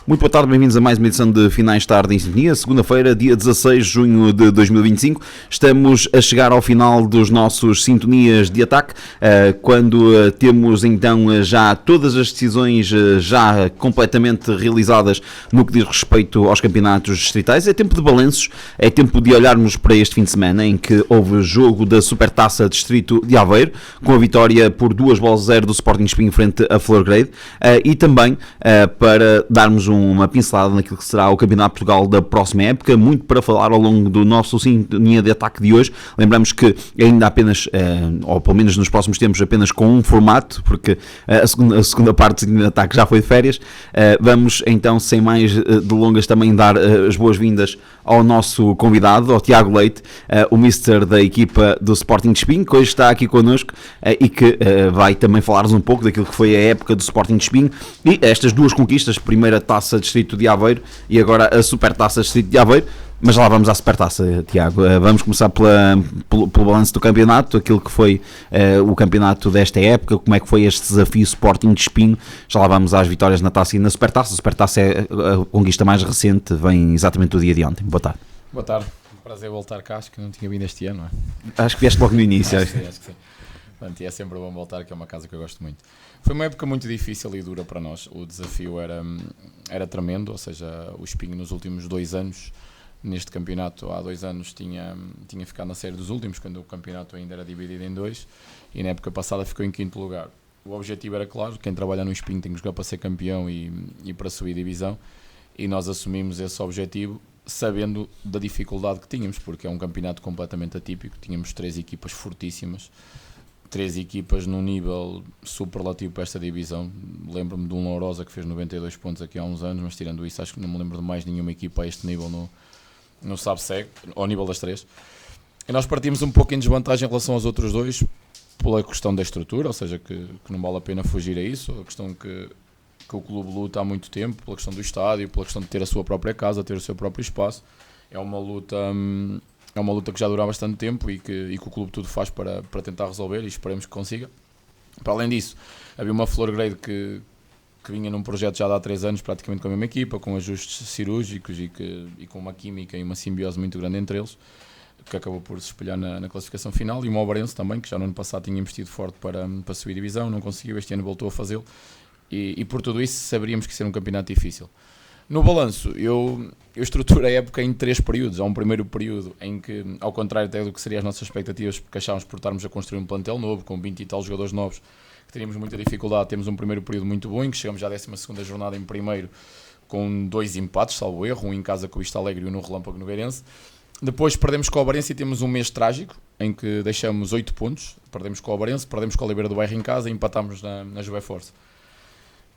Muito boa tarde, bem-vindos a mais uma edição de Finais de Tarde em Sintonia, segunda-feira, dia 16 de junho de 2025. Estamos a chegar ao final dos nossos Sintonias de Ataque, quando temos então já todas as decisões já completamente realizadas no que diz respeito aos campeonatos distritais. É tempo de balanços, é tempo de olharmos para este fim de semana em que houve jogo da Supertaça Distrito de Aveiro, com a vitória por 2-0 do Sporting Espinho frente a Florgrade, e também para darmos uma pincelada naquilo que será o Campeonato de Portugal da próxima época, muito para falar ao longo do nosso Sintonia de Ataque de hoje. Lembramos que ainda apenas, ou pelo menos nos próximos tempos, apenas com um formato, porque a segunda parte do Sintonia de Ataque já foi de férias. Vamos então, sem mais delongas, também dar as boas-vindas ao nosso convidado, ao Tiago Leite, o mister da equipa do Sporting de Espinho, que hoje está aqui connosco e que vai também falar-nos um pouco daquilo que foi a época do Sporting de Espinho e estas duas conquistas, primeira Taça Distrito de Aveiro e agora a Supertaça Distrito de Aveiro. Mas lá vamos à Supertaça, Tiago. Vamos começar pelo balanço do campeonato, aquilo que foi o campeonato desta época, como é que foi este desafio Sporting de Espinho. Já lá vamos às vitórias na Taça e na Supertaça. A Supertaça é a conquista mais recente, vem exatamente do dia de ontem. Boa tarde. Boa tarde, prazer voltar cá, acho que não tinha vindo este ano, não é? Acho que vieste logo no início. Acho que sim. Portanto, e é sempre bom voltar, que é uma casa que eu gosto muito. Foi uma época muito difícil e dura para nós, o desafio era tremendo, ou seja, o Espinho nos últimos 2 anos, neste campeonato há 2 anos tinha ficado na série dos últimos, quando o campeonato ainda era dividido em 2, e na época passada ficou em 5º lugar. O objetivo era claro, quem trabalha no Espinho tem que jogar para ser campeão e para subir divisão, e nós assumimos esse objetivo sabendo da dificuldade que tínhamos, porque é um campeonato completamente atípico. Tínhamos 3 equipas fortíssimas, 3 equipas num nível superlativo para esta divisão. Lembro-me de um Lourosa que fez 92 pontos aqui há uns anos, mas tirando isso acho que não me lembro de mais nenhuma equipa a este nível no SABSEG, ao nível das 3. E nós partimos um pouco em desvantagem em relação aos outros 2 pela questão da estrutura, ou seja, que não vale a pena fugir a isso, a questão que o clube luta há muito tempo, pela questão do estádio, pela questão de ter a sua própria casa, ter o seu próprio espaço. É uma luta que já dura há bastante tempo e que o clube tudo faz para tentar resolver, e esperemos que consiga. Para além disso, havia uma Florgrade que vinha num projeto já de há 3 anos, praticamente com a mesma equipa, com ajustes cirúrgicos e com uma química e uma simbiose muito grande entre eles, que acabou por se espelhar na classificação final. E uma Obarense também, que já no ano passado tinha investido forte para subir divisão, não conseguiu, este ano voltou a fazê-lo. E por tudo isso saberíamos que ia ser um campeonato difícil. No balanço, eu estruturo a época em 3 períodos. Há um primeiro período em que, ao contrário até do que seriam as nossas expectativas, porque achávamos por estarmos a construir um plantel novo, com 20 e tal jogadores novos, que teríamos muita dificuldade. Temos um primeiro período muito bom, em que chegamos à 12ª jornada em primeiro, com 2 empates, salvo erro, um em casa com o Vista Alegre e um no Relâmpago Nogueirense. Depois perdemos com o Obarense e temos um mês trágico, em que deixamos 8 pontos. Perdemos com o Obarense, perdemos com o Oliveira do Bairro em casa e empatámos na Juve Force.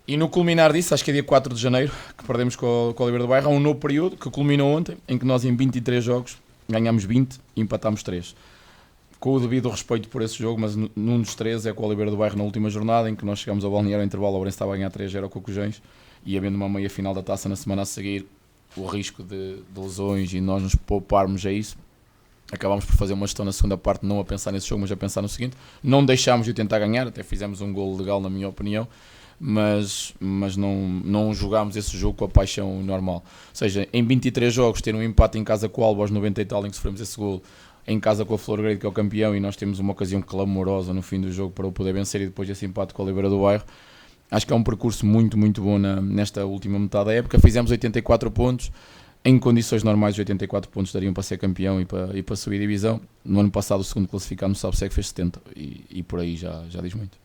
E no culminar disso, acho que é dia 4 de janeiro, que perdemos com o Oliveira do Bairro, há um novo período que culminou ontem, em que nós em 23 jogos ganhámos 20 e empatámos 3. Com o devido respeito por esse jogo, mas num dos 3 é com o Oliveira do Bairro na última jornada, em que nós chegamos ao balneário ao intervalo, o Obarense estava a ganhar 3-0 com o Cojões, e havendo uma meia final da taça na semana a seguir, o risco de lesões e nós nos pouparmos a isso, acabámos por fazer uma gestão na segunda parte, não a pensar nesse jogo, mas a pensar no seguinte. Não deixámos de tentar ganhar, até fizemos um golo legal na minha opinião, mas não jogámos esse jogo com a paixão normal. Ou seja, em 23 jogos, ter um empate em casa com o Alba aos 90 e tal, em que sofremos esse golo, em casa com a Florgrade, que é o campeão, e nós temos uma ocasião clamorosa no fim do jogo para o poder vencer, e depois esse empate com a Oliveira do Bairro. Acho que é um percurso muito, muito bom nesta última metade da época. Fizemos 84 pontos, em condições normais os 84 pontos dariam para ser campeão e para subir divisão. No ano passado o segundo classificado no SABSEG fez 70, e por aí já diz muito.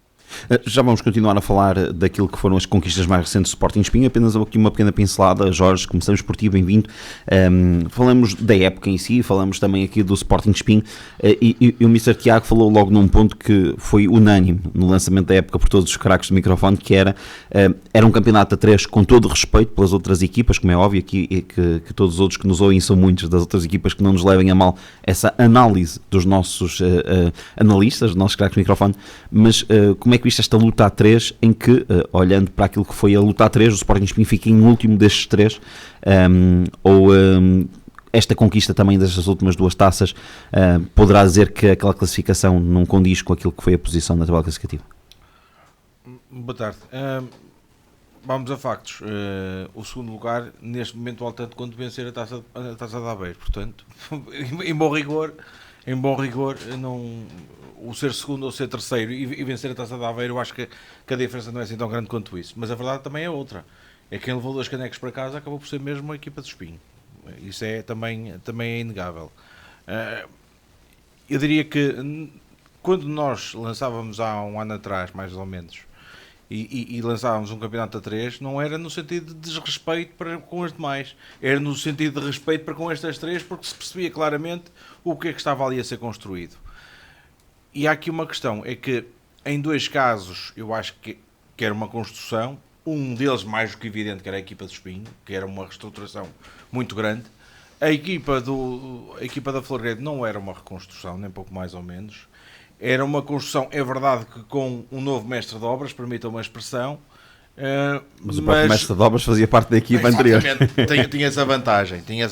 Já vamos continuar a falar daquilo que foram as conquistas mais recentes do Sporting Espinho. Apenas aqui uma pequena pincelada. Jorge, começamos por ti, bem-vindo. Falamos da época em si, falamos também aqui do Sporting Espinho, e o Mr. Tiago falou logo num ponto que foi unânime no lançamento da época por todos os craques do microfone, que era um campeonato a 3 com todo o respeito pelas outras equipas, como é óbvio que todos os outros que nos ouvem são muitos das outras equipas, que não nos levem a mal essa análise dos nossos analistas, dos nossos craques do microfone, mas como é que viste esta luta a 3, em que, olhando para aquilo que foi a luta a 3, o Sporting Espinho fica em último destes 3, esta conquista também destas últimas 2 taças poderá dizer que aquela classificação não condiz com aquilo que foi a posição na tabela classificativa? Boa tarde. vamos a factos. O segundo lugar, neste momento, vale tanto quanto vencer a taça de Aveiro. Portanto, em bom rigor, não, o ser segundo ou ser terceiro e vencer a taça de Aveiro, eu acho que a diferença não é assim tão grande quanto isso. Mas a verdade também é outra. É que quem levou 2 canecos para casa acabou por ser mesmo a equipa de Espinho. Isso também é inegável. Eu diria que quando nós lançávamos há um ano atrás, mais ou menos, e lançávamos um campeonato a 3, não era no sentido de desrespeito para com os demais, era no sentido de respeito para com estas 3, porque se percebia claramente o que é que estava ali a ser construído. E há aqui uma questão, é que em 2 casos eu acho que era uma construção, um deles mais do que evidente, que era a equipa do Espinho, que era uma reestruturação muito grande. A equipa da Florgueiro não era uma reconstrução, nem pouco mais ou menos. Era uma construção, é verdade que com um novo mestre de obras, permita uma expressão. Mas o próprio mestre de obras fazia parte da equipa anterior. Tinha essa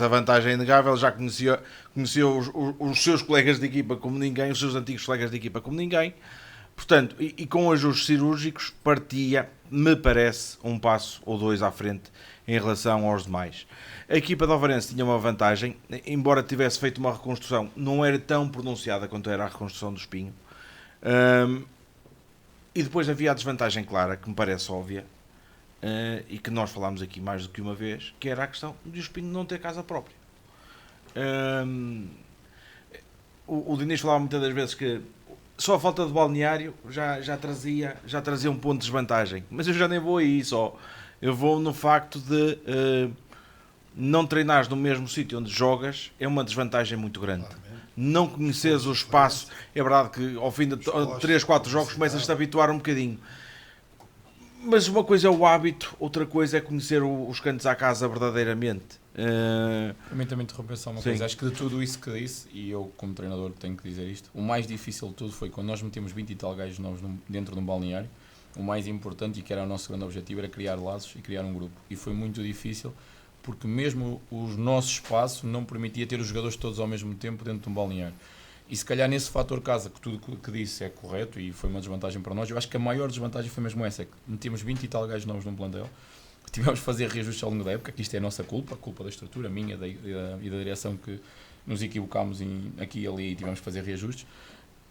vantagem inegável, já conhecia os seus colegas de equipa como ninguém, os seus antigos colegas de equipa como ninguém. Portanto, e com ajustes cirúrgicos, partia, me parece, um passo ou 2 à frente em relação aos demais. A equipa de Ovarense tinha uma vantagem, embora tivesse feito uma reconstrução, não era tão pronunciada quanto era a reconstrução do Espinho. E depois havia a desvantagem clara, que me parece óbvia, e que nós falámos aqui mais do que uma vez, que era a questão de o Espinho não ter casa própria. O Diniz falava muitas das vezes que só a falta de balneário já trazia um ponto de desvantagem, mas eu já nem vou aí só. Eu vou no facto de não treinares no mesmo sítio onde jogas é uma desvantagem muito grande. Não conheces o espaço, é verdade que ao fim de 3, 4 jogos começas-te a habituar um bocadinho. Mas uma coisa é o hábito, outra coisa é conhecer os cantos à casa verdadeiramente. Também interromper só uma coisa. Acho que de tudo isso que disse, e eu como treinador tenho que dizer isto, o mais difícil de tudo foi quando nós metemos 20 e tal gajos novos dentro de um balneário. O mais importante, e que era o nosso grande objetivo, era criar laços e criar um grupo. E foi muito difícil, porque mesmo o nosso espaço não permitia ter os jogadores todos ao mesmo tempo dentro de um balneário. E se calhar nesse fator casa, que tudo que disse é correto e foi uma desvantagem para nós, eu acho que a maior desvantagem foi mesmo essa, é que metemos 20 e tal gajos novos num plantel, que tivemos de fazer reajustes ao longo da época, que isto é a nossa culpa, a culpa da estrutura, minha e da direção, que nos equivocámos aqui e ali e tivemos de fazer reajustes.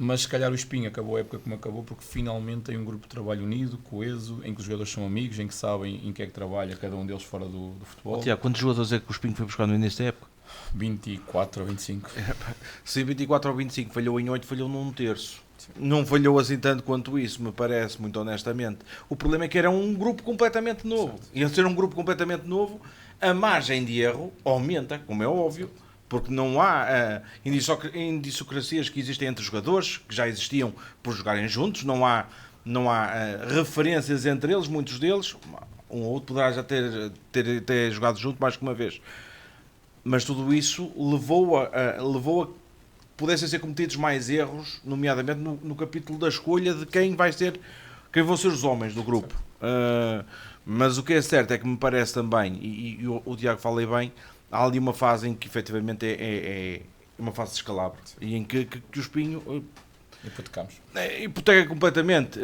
Mas se calhar o Espinho acabou a época como acabou, porque finalmente tem um grupo de trabalho unido, coeso, em que os jogadores são amigos, em que sabem em que é que trabalha cada um deles fora do futebol. Tiago, quantos jogadores é que o Espinho foi buscar no início da época? 24 ou 25. Se 24 ou 25 falhou em 8, falhou num terço. Não falhou assim tanto quanto isso, me parece, muito honestamente. O problema é que era um grupo completamente novo. Certo. E ao ser um grupo completamente novo, a margem de erro aumenta, como é óbvio, porque não há indissocracias que existem entre os jogadores, que já existiam por jogarem juntos, não há referências entre eles, muitos deles, um ou outro poderá já ter jogado junto mais que uma vez. Mas tudo isso levou a pudessem ser cometidos mais erros, nomeadamente no capítulo da escolha de quem vão ser os homens do grupo. Mas o que é certo é que me parece também, e o Tiago falei bem, há ali uma fase em que efetivamente é uma fase de escalabro e em que o Espinho hipoteca completamente.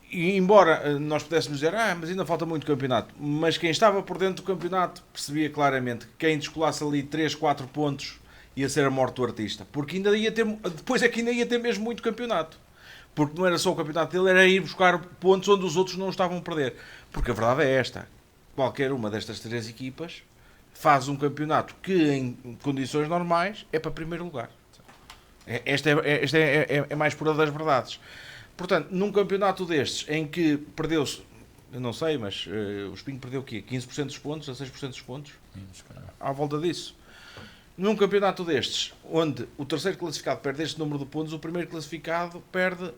E embora nós pudéssemos dizer, mas ainda falta muito campeonato, mas quem estava por dentro do campeonato percebia claramente que quem descolasse ali 3, 4 pontos ia ser a morte do artista, porque ainda ia ter, depois é que ainda ia ter mesmo muito campeonato, porque não era só o campeonato dele, era ir buscar pontos onde os outros não estavam a perder, porque a verdade é esta, qualquer uma destas 3 equipas faz um campeonato que em condições normais é para primeiro lugar. Esta é mais pura das verdades. Portanto, num campeonato destes em que perdeu-se, eu não sei, mas o Espinho perdeu o quê? 15% dos pontos, 16% dos pontos? À volta disso. Num campeonato destes, onde o terceiro classificado perde este número de pontos, o primeiro classificado perde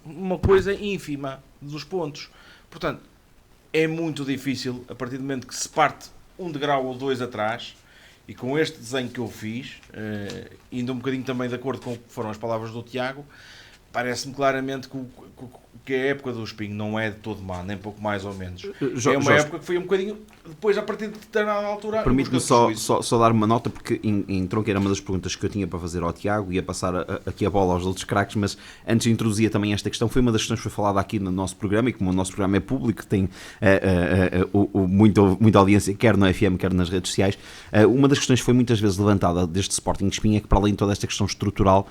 uma coisa ínfima dos pontos. Portanto, é muito difícil, a partir do momento que se parte um degrau ou 2 atrás, e com este desenho que eu fiz, indo um bocadinho também de acordo com o que foram as palavras do Tiago, parece-me claramente que porque a época do Espinho não é de todo má, nem pouco mais ou menos. Jorge, Época que foi um bocadinho depois, a partir de determinada altura. Permite-me só dar uma nota, porque entrou que era uma das perguntas que eu tinha para fazer ao Tiago, ia passar aqui a bola aos outros craques, mas antes de introduzir também esta questão, foi uma das questões que foi falada aqui no nosso programa, e como o nosso programa é público, tem muita audiência, quer no FM, quer nas redes sociais, uma das questões que foi muitas vezes levantada deste Sporting de Espinho é que, para além de toda esta questão estrutural,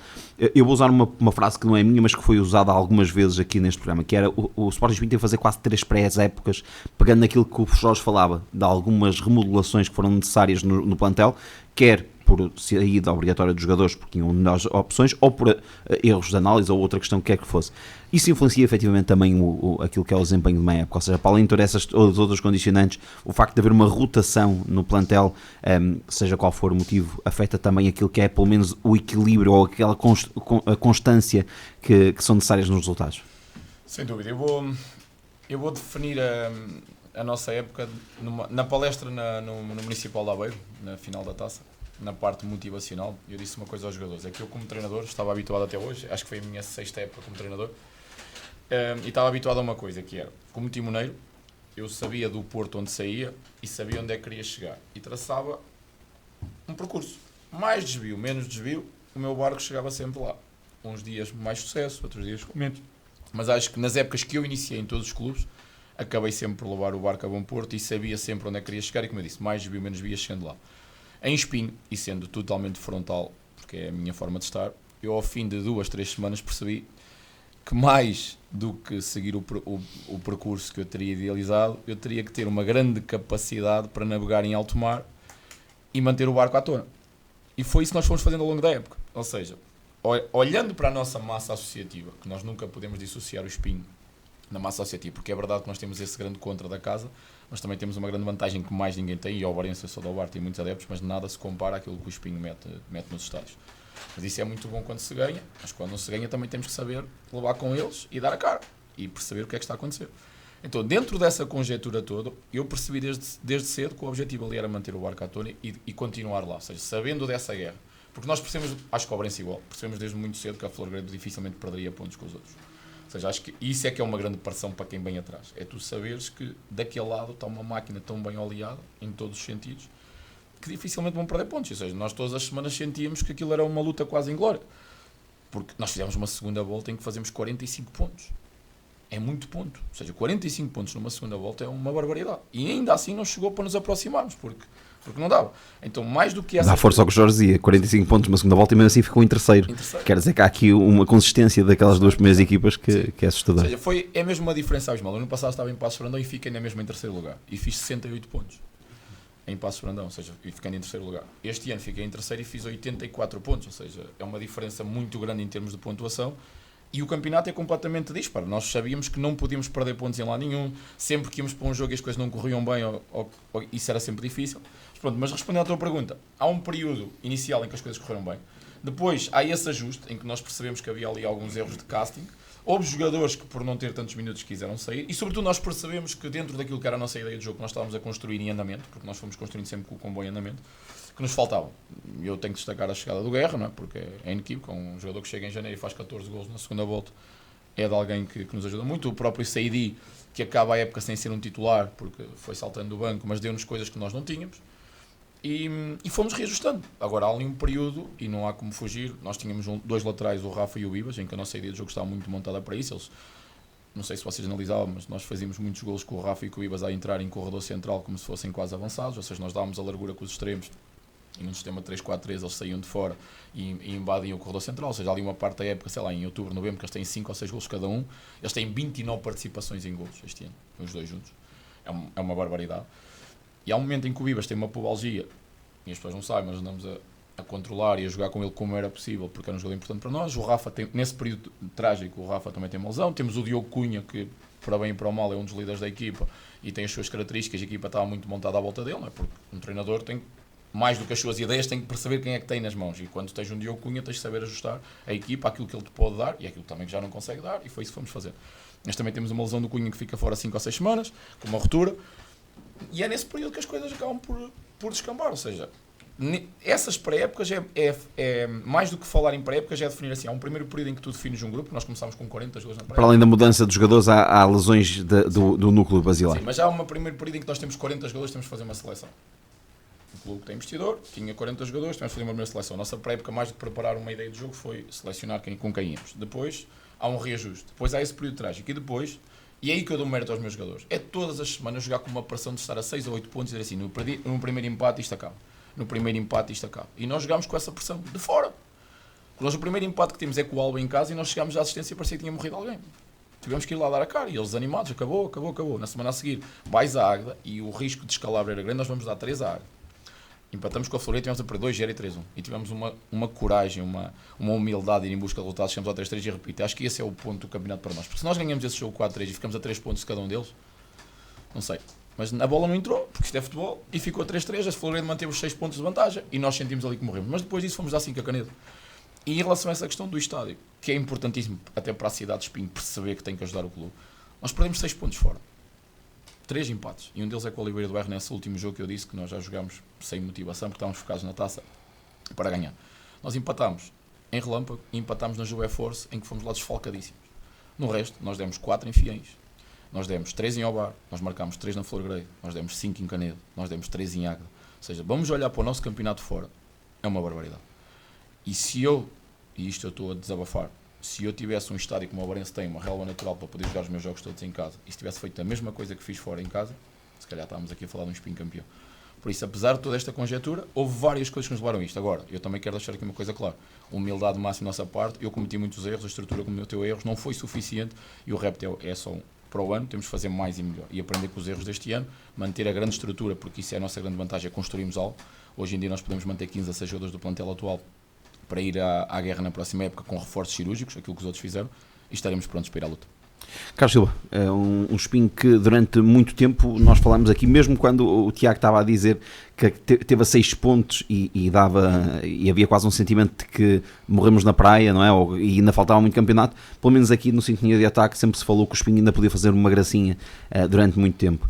eu vou usar uma frase que não é minha, mas que foi usada algumas vezes aqui neste programa, que era o Sporting de Espinho tem que fazer quase 3 pré-épocas, pegando naquilo que o Jorge falava, de algumas remodelações que foram necessárias no plantel, quer por saída obrigatória dos jogadores porque tinham melhores opções, ou por erros de análise, ou outra questão que quer que fosse. Isso influencia efetivamente também aquilo que é o desempenho de uma época, ou seja, para além de todas essas outras condicionantes, o facto de haver uma rotação no plantel, seja qual for o motivo, afeta também aquilo que é pelo menos o equilíbrio ou aquela constância que são necessárias nos resultados. Sem dúvida, eu vou definir a nossa época na palestra no Municipal de Aveiro, na final da taça, na parte motivacional. Eu disse uma coisa aos jogadores, é que eu como treinador estava habituado até hoje, acho que foi a minha 6ª época como treinador, e estava habituado a uma coisa, que era, como timoneiro, eu sabia do porto onde saía e sabia onde é que queria chegar, e traçava um percurso, mais desvio, menos desvio, o meu barco chegava sempre lá, uns dias mais sucesso, outros dias com menos, mas acho que nas épocas que eu iniciei em todos os clubes, acabei sempre por levar o barco a bom porto e sabia sempre onde é que queria chegar, e como eu disse, mais desvio, menos desvio, chegando lá. Em Espinho, e sendo totalmente frontal, porque é a minha forma de estar, eu ao fim de 2, 3 semanas percebi que mais do que seguir o percurso que eu teria idealizado, eu teria que ter uma grande capacidade para navegar em alto mar e manter o barco à tona. E foi isso que nós fomos fazendo ao longo da época. Ou seja, olhando para a nossa massa associativa, que nós nunca podemos dissociar o Espinho na massa associativa, porque é verdade que nós temos esse grande contra da casa, mas também temos uma grande vantagem que mais ninguém tem, e o Alvarense, eu sou do Alvar, tem muitos adeptos, mas nada se compara àquilo que o Espinho mete nos estádios. Mas isso é muito bom quando se ganha, mas quando não se ganha também temos que saber levar com eles e dar a cara, e perceber o que é que está a acontecer. Então, dentro dessa conjectura toda, eu percebi desde cedo que o objetivo ali era manter o barco à tona e continuar lá, ou seja, sabendo dessa guerra. Porque nós percebemos, acho que o Alvarense igual, percebemos desde muito cedo que a Flor Grande dificilmente perderia pontos com os outros. Ou seja, acho que isso é que é uma grande pressão para quem vem atrás. É tu saberes que daquele lado está uma máquina tão bem oleada, em todos os sentidos, que dificilmente vão perder pontos. Ou seja, nós todas as semanas sentíamos que aquilo era uma luta quase inglória. Porque nós fizemos uma segunda volta em que fazemos 45 pontos. É muito ponto. Ou seja, 45 pontos numa segunda volta é uma barbaridade. E ainda assim não chegou para nos aproximarmos, porque não dava. Então, mais do que essa... Dá força ao que o Jorge dizia, 45 pontos numa segunda volta e mesmo assim ficou em terceiro. Quer dizer que há aqui uma consistência daquelas duas primeiras equipas que é assustadora. Ou seja, é mesmo uma diferença abismal. No ano passado estava em Passos Brandão e fiquei na mesma em terceiro lugar. E fiz 68 pontos em Passos Brandão, ou seja, ficando em terceiro lugar. Este ano fiquei em terceiro e fiz 84 pontos, ou seja, é uma diferença muito grande em termos de pontuação. E o campeonato é completamente disparo. Nós sabíamos que não podíamos perder pontos em lado nenhum. Sempre que íamos para um jogo e as coisas não corriam bem, isso era sempre difícil. Mas respondendo à tua pergunta, há um período inicial em que as coisas correram bem. Depois há esse ajuste em que nós percebemos que havia ali alguns erros de casting. Houve jogadores que, por não ter tantos minutos, quiseram sair. E, sobretudo, nós percebemos que dentro daquilo que era a nossa ideia de jogo, que nós estávamos a construir em andamento, porque nós fomos construindo sempre com o comboio em andamento, que nos faltavam. Eu tenho que destacar a chegada do Guerra, não é? Porque é inequívoco, um jogador que chega em janeiro e faz 14 golos na segunda volta, é de alguém que nos ajuda muito. O próprio Saidi, que acaba a época sem ser um titular, porque foi saltando do banco, mas deu-nos coisas que nós não tínhamos. E fomos reajustando. Agora há ali um período, e não há como fugir, nós tínhamos 2 laterais, o Rafa e o Ibas, em que a nossa ideia de jogo estava muito montada para isso. Eles, não sei se vocês analisavam, mas nós fazíamos muitos golos com o Rafa e com o Ibas a entrar em corredor central como se fossem quase avançados, ou seja, nós dávamos a largura com os extremos, e num sistema 3-4-3 eles saíam de fora e invadiam o corredor central, ou seja, ali uma parte da época, sei lá, em outubro, novembro, que eles têm 5 ou 6 golos cada um, eles têm 29 participações em golos este ano, os dois juntos. É uma barbaridade. E há um momento em que o Ibas tem uma pubalgia, e as pessoas não sabem, mas andamos a controlar e a jogar com ele como era possível, porque era um jogador importante para nós. O Rafa, nesse período trágico, o Rafa também tem uma lesão. Temos o Diogo Cunha, que para bem e para o mal é um dos líderes da equipa e tem as suas características. A equipa estava muito montada à volta dele, não é? Porque um treinador tem, mais do que as suas ideias, tem que perceber quem é que tem nas mãos. E quando tens um Diogo Cunha, tens de saber ajustar a equipa àquilo que ele te pode dar e àquilo também que já não consegue dar, e foi isso que fomos fazer. Mas também temos uma lesão do Cunha que fica fora 5 ou 6 semanas, com uma ruptura. E é nesse período que as coisas acabam por descambar, ou seja, Essas pré-épocas é mais do que falar em pré-épocas, é definir assim, há um primeiro período em que tu defines um grupo, nós começámos com 40 jogadores na pré-época. Para além da mudança dos jogadores, há lesões do núcleo basilar. Sim, mas há um primeiro período em que nós temos 40 jogadores, temos que fazer uma seleção. O clube tem investidor, tinha 40 jogadores, temos que fazer uma primeira seleção. A nossa pré-época, mais do que preparar uma ideia de jogo, foi selecionar com quem íamos. Depois há um reajuste, depois há esse período trágico e depois, e é aí que eu dou mérito aos meus jogadores, é todas as semanas jogar com uma pressão de estar a 6 ou 8 pontos e dizer assim, no primeiro empate isto acaba. No primeiro empate isto acaba. E nós jogámos com essa pressão de fora. Nós o primeiro empate que temos é com o Alba em casa e nós chegámos à assistência e parecia que tinha morrido alguém. Tivemos que ir lá dar a cara e eles animados, acabou. Na semana a seguir vais à Águeda e o risco de descalabro era grande, nós vamos dar 3 à Águeda. Empatamos com a Floreia e tivemos a perder 2-0 e 3-1. E tivemos uma coragem, uma humildade de ir em busca de resultados, chegamos ao 3-3 e repito, acho que esse é o ponto do campeonato para nós. Porque se nós ganhamos esse jogo 4-3 e ficamos a 3 pontos de cada um deles, não sei. Mas a bola não entrou, porque isto é futebol, e ficou a 3-3, a Floreia manteve os 6 pontos de vantagem e nós sentimos ali que morremos. Mas depois disso fomos dar 5 a Canedo. E em relação a essa questão do estádio, que é importantíssimo até para a cidade de Espinho perceber que tem que ajudar o clube, nós perdemos 6 pontos fora. 3 empates. E um deles é com o Oliveira do Bairro nesse último jogo que eu disse que nós já jogámos sem motivação, porque estávamos focados na taça para ganhar. Nós empatámos em Relâmpago e empatámos na Juve Force, em que fomos lá desfalcadíssimos. No resto, nós demos 4 em Fiéis, nós demos 3 em Obar, nós marcámos 3 na Florgrei, nós demos 5 em Canedo, nós demos 3 em Águeda. Ou seja, vamos olhar para o nosso campeonato fora, é uma barbaridade. E se eu, e isto eu estou a desabafar, se eu tivesse um estádio como o Obarense tem, uma relva natural para poder jogar os meus jogos todos em casa, e se tivesse feito a mesma coisa que fiz fora em casa, se calhar estávamos aqui a falar de um Espinho campeão. Por isso, apesar de toda esta conjectura, houve várias coisas que nos levaram a isto. Agora, eu também quero deixar aqui uma coisa clara. Humildade máxima da nossa parte, eu cometi muitos erros, a estrutura cometeu erros, não foi suficiente, e o repto é só para o ano, temos de fazer mais e melhor. E aprender com os erros deste ano, manter a grande estrutura, porque isso é a nossa grande vantagem, é construirmos algo. Hoje em dia nós podemos manter 15 a 6 jogadores do plantel atual para ir à guerra na próxima época com reforços cirúrgicos, aquilo que os outros fizeram, e estaremos prontos para ir à luta. Carlos Silva, é um Espinho que durante muito tempo nós falámos aqui, mesmo quando o Tiago estava a dizer que teve a 6 pontos e havia quase um sentimento de que morremos na praia, não é? E ainda faltava muito campeonato, pelo menos aqui no Sintonia de Ataque sempre se falou que o Espinho ainda podia fazer uma gracinha durante muito tempo.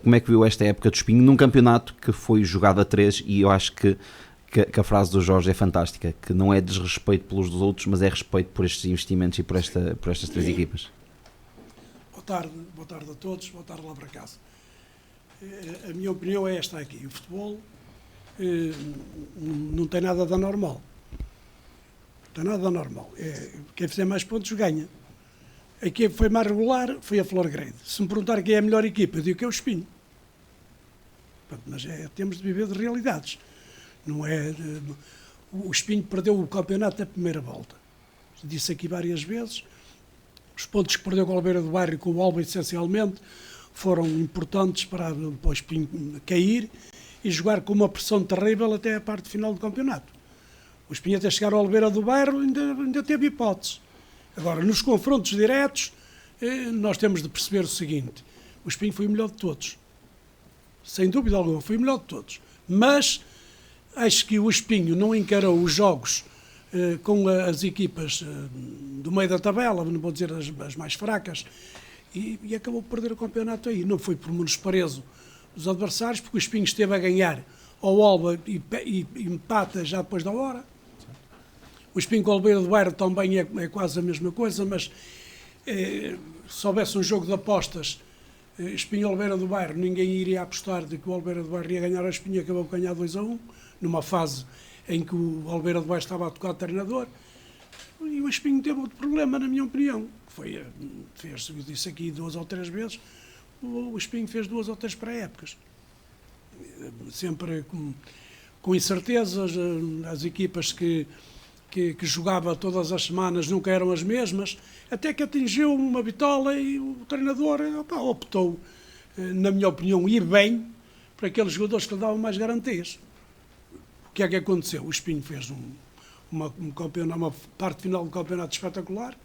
Como é que viu esta época do Espinho num campeonato que foi jogado a 3 e eu acho que a frase do Jorge é fantástica, que não é desrespeito pelos dos outros, mas é respeito por estes investimentos e por estas 3 equipas. Boa tarde a todos, boa tarde lá para casa. A minha opinião é esta aqui, o futebol não tem nada de anormal. Não tem nada de anormal. Quem fizer mais pontos ganha. A equipe foi mais regular, foi a Florgrade. Se me perguntar quem é a melhor equipa, eu digo que é o Espinho. Mas temos de viver de realidades. Não é, o Espinho perdeu o campeonato da primeira volta. Disse aqui várias vezes. Os pontos que perdeu com a Oliveira do Bairro e com o Alba, essencialmente, foram importantes para o Espinho cair e jogar com uma pressão terrível até a parte final do campeonato. O Espinho até chegar ao Oliveira do Bairro ainda teve hipótese. Agora, nos confrontos diretos, nós temos de perceber o seguinte: o Espinho foi o melhor de todos. Sem dúvida alguma, foi o melhor de todos. Mas acho que o Espinho não encarou os jogos com as equipas do meio da tabela, não vou dizer as mais fracas, e acabou por perder o campeonato aí. Não foi por menosprezo dos adversários, porque o Espinho esteve a ganhar ao Alba e empata já depois da hora. O Espinho com o Oliveira do Bairro também é quase a mesma coisa, mas se houvesse um jogo de apostas, Espinho e Oliveira do Bairro, ninguém iria apostar de que o Oliveira do Bairro ia ganhar. A Espinho acabou de ganhar 2-1, numa fase em que o Oliveira do Bairro estava a tocar o treinador, e o Espinho teve outro problema, na minha opinião, que eu disse aqui 2 ou 3 vezes, o Espinho fez 2 ou 3 pré-épocas, sempre com incertezas. As equipas que jogava todas as semanas nunca eram as mesmas, até que atingiu uma bitola e o treinador optou, na minha opinião, ir bem para aqueles jogadores que lhe davam mais garantias. O que é que aconteceu? O Espinho fez uma parte final do campeonato espetacular,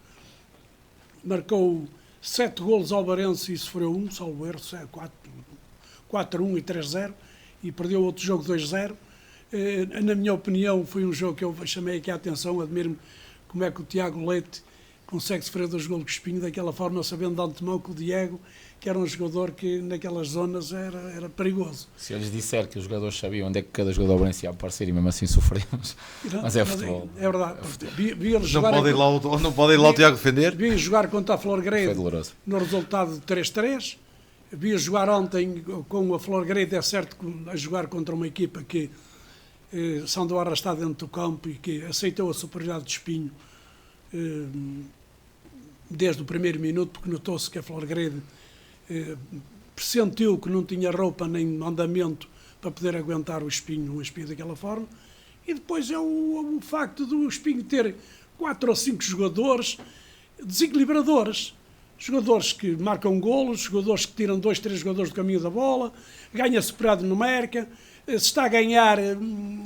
marcou 7 golos ao Barense e sofreu 1, salvo erro, 4-1 e 3-0, e perdeu outro jogo 2-0. Na minha opinião, foi um jogo que eu chamei aqui a atenção. Admiro-me como é que o Tiago Leite consegue sofrer 2 golos com o Espinho daquela forma, sabendo de antemão que o Diego, que era um jogador que naquelas zonas era perigoso. Se eu lhes disser que os jogadores sabiam onde é que cada jogador ia aparecer e mesmo assim sofremos, mas é futebol. É verdade. Não pode ir lá o Tiago defender. Vi jogar contra a Flor Foi Grede doloroso. no resultado de 3-3. Vi jogar ontem com a Flor Grede, é certo, a jogar contra uma equipa que se andou a arrastar dentro do campo e que aceitou a superioridade de Espinho desde o primeiro minuto, porque notou-se que a Flor Grede pressentiu que não tinha roupa nem andamento para poder aguentar um Espinho daquela forma. E depois é o facto do Espinho ter 4 ou 5 jogadores desequilibradores. Jogadores que marcam golos, jogadores que tiram 2, 3 jogadores do caminho da bola, ganha superado numérica, se está a ganhar,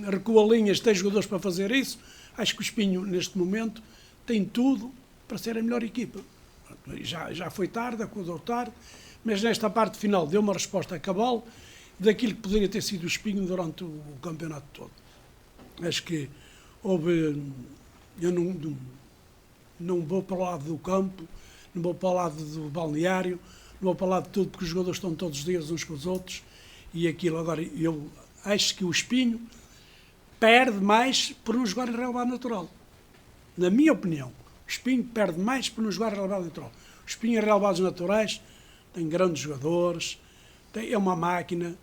recua linhas, tem jogadores para fazer isso. Acho que o Espinho, neste momento, tem tudo para ser a melhor equipa. Já foi tarde, acordou tarde, mas nesta parte final deu uma resposta a cabal daquilo que poderia ter sido o Espinho durante o campeonato todo. Acho que houve... Eu não vou para o lado do campo, não vou para o lado do balneário, não vou para o lado de tudo, porque os jogadores estão todos os dias uns com os outros, e aquilo agora, eu acho que o Espinho perde mais por não jogar em relevado natural. Na minha opinião, o Espinho perde mais por não jogar em relevado natural. O Espinho em relevados naturais tem grandes jogadores, é uma máquina,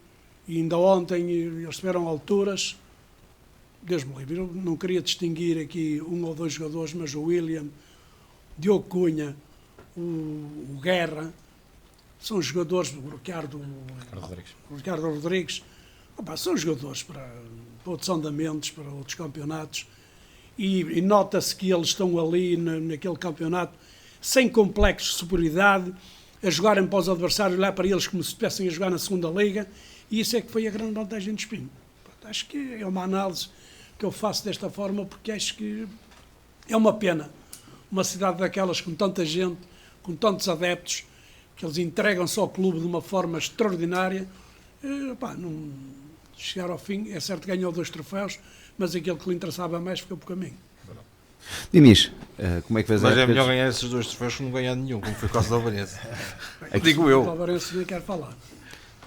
e ainda ontem eles tiveram alturas, Deus me livre, eu não queria distinguir aqui 1 ou 2 jogadores, mas o William, Diogo Cunha, o Guerra, são jogadores do Ricardo Rodrigues. Opa, são jogadores para outros andamentos, para outros campeonatos, e nota-se que eles estão ali naquele campeonato sem complexos de superioridade, a jogarem para os adversários, olhar para eles como se estivessem a jogar na segunda liga, e isso é que foi a grande vantagem do Espinho. Acho que é uma análise que eu faço desta forma, porque acho que é uma pena uma cidade daquelas com tanta gente, com tantos adeptos, que eles entregam-se ao clube de uma forma extraordinária. Não chegar ao fim, é certo que ganhou 2 troféus, mas aquele que lhe interessava mais ficou por caminho. Diniz, como é que fez Mas é melhor ganhar esses 2 troféus que não ganhar nenhum, como foi o caso da Alvarense. Digo eu. O Alvarense nem quero falar.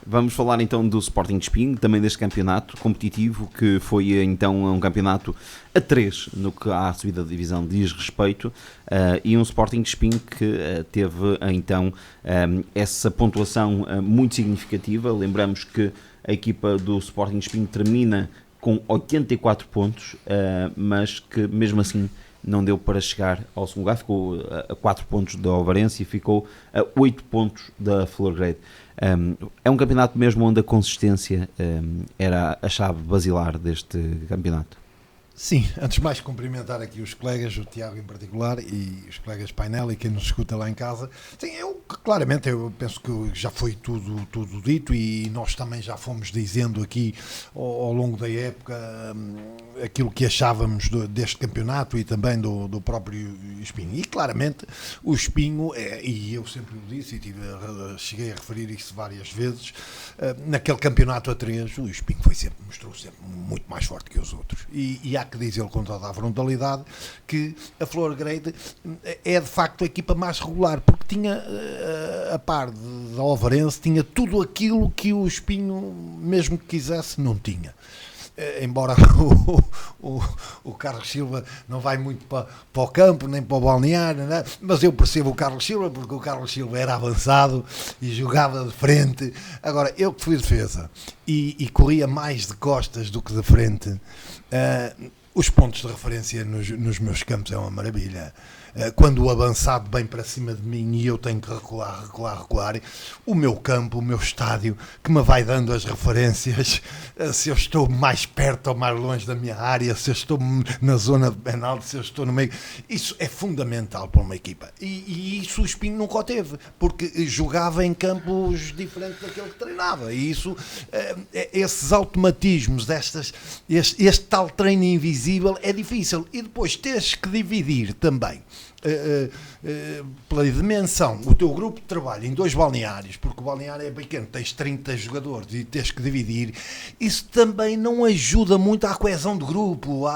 Vamos falar então do Sporting de Espinho, também deste campeonato competitivo, que foi então um campeonato a 3 no que à subida da divisão diz respeito, e um Sporting de Espinho que teve então essa pontuação muito significativa. Lembramos que a equipa do Sporting de Espinho termina com 84 pontos, mas que mesmo assim não deu para chegar ao segundo lugar, ficou a 4 pontos da Ovarense e ficou a 8 pontos da Flor Grede. É um campeonato mesmo onde a consistência era a chave basilar deste campeonato. Sim, antes de mais cumprimentar aqui os colegas, o Tiago em particular, e os colegas painel e quem nos escuta lá em casa. Sim, eu penso que já foi tudo dito, e nós também já fomos dizendo aqui ao longo da época aquilo que achávamos deste campeonato e também do próprio Espinho. E claramente o Espinho, e eu sempre o disse e cheguei a referir isso várias vezes, naquele campeonato a 3 o Espinho mostrou sempre muito mais forte que os outros. E há que dizer com toda a frontalidade que a Flor Grede é de facto a equipa mais regular, porque tinha, a par da Ovarense, tinha tudo aquilo que o Espinho, mesmo que quisesse, não tinha. Embora o Carlos Silva não vai muito para o campo, nem para o balneário, né? Mas eu percebo o Carlos Silva, porque o Carlos Silva era avançado e jogava de frente. Agora, eu que fui defesa e corria mais de costas do que de frente, os pontos de referência nos meus campos é uma maravilha. Quando o avançado vem para cima de mim e eu tenho que recuar, o meu campo, o meu estádio, que me vai dando as referências, se eu estou mais perto ou mais longe da minha área, se eu estou na zona de penalti, se eu estou no meio, isso é fundamental para uma equipa. E isso o Espinho nunca o teve, porque jogava em campos diferentes daquele que treinava. E isso, esses automatismos, este tal treino invisível é difícil. E depois tens que dividir também pela dimensão o teu grupo de trabalho em 2 balneários, porque o balneário é pequeno, tens 30 jogadores e tens que dividir. Isso também não ajuda muito à coesão do grupo,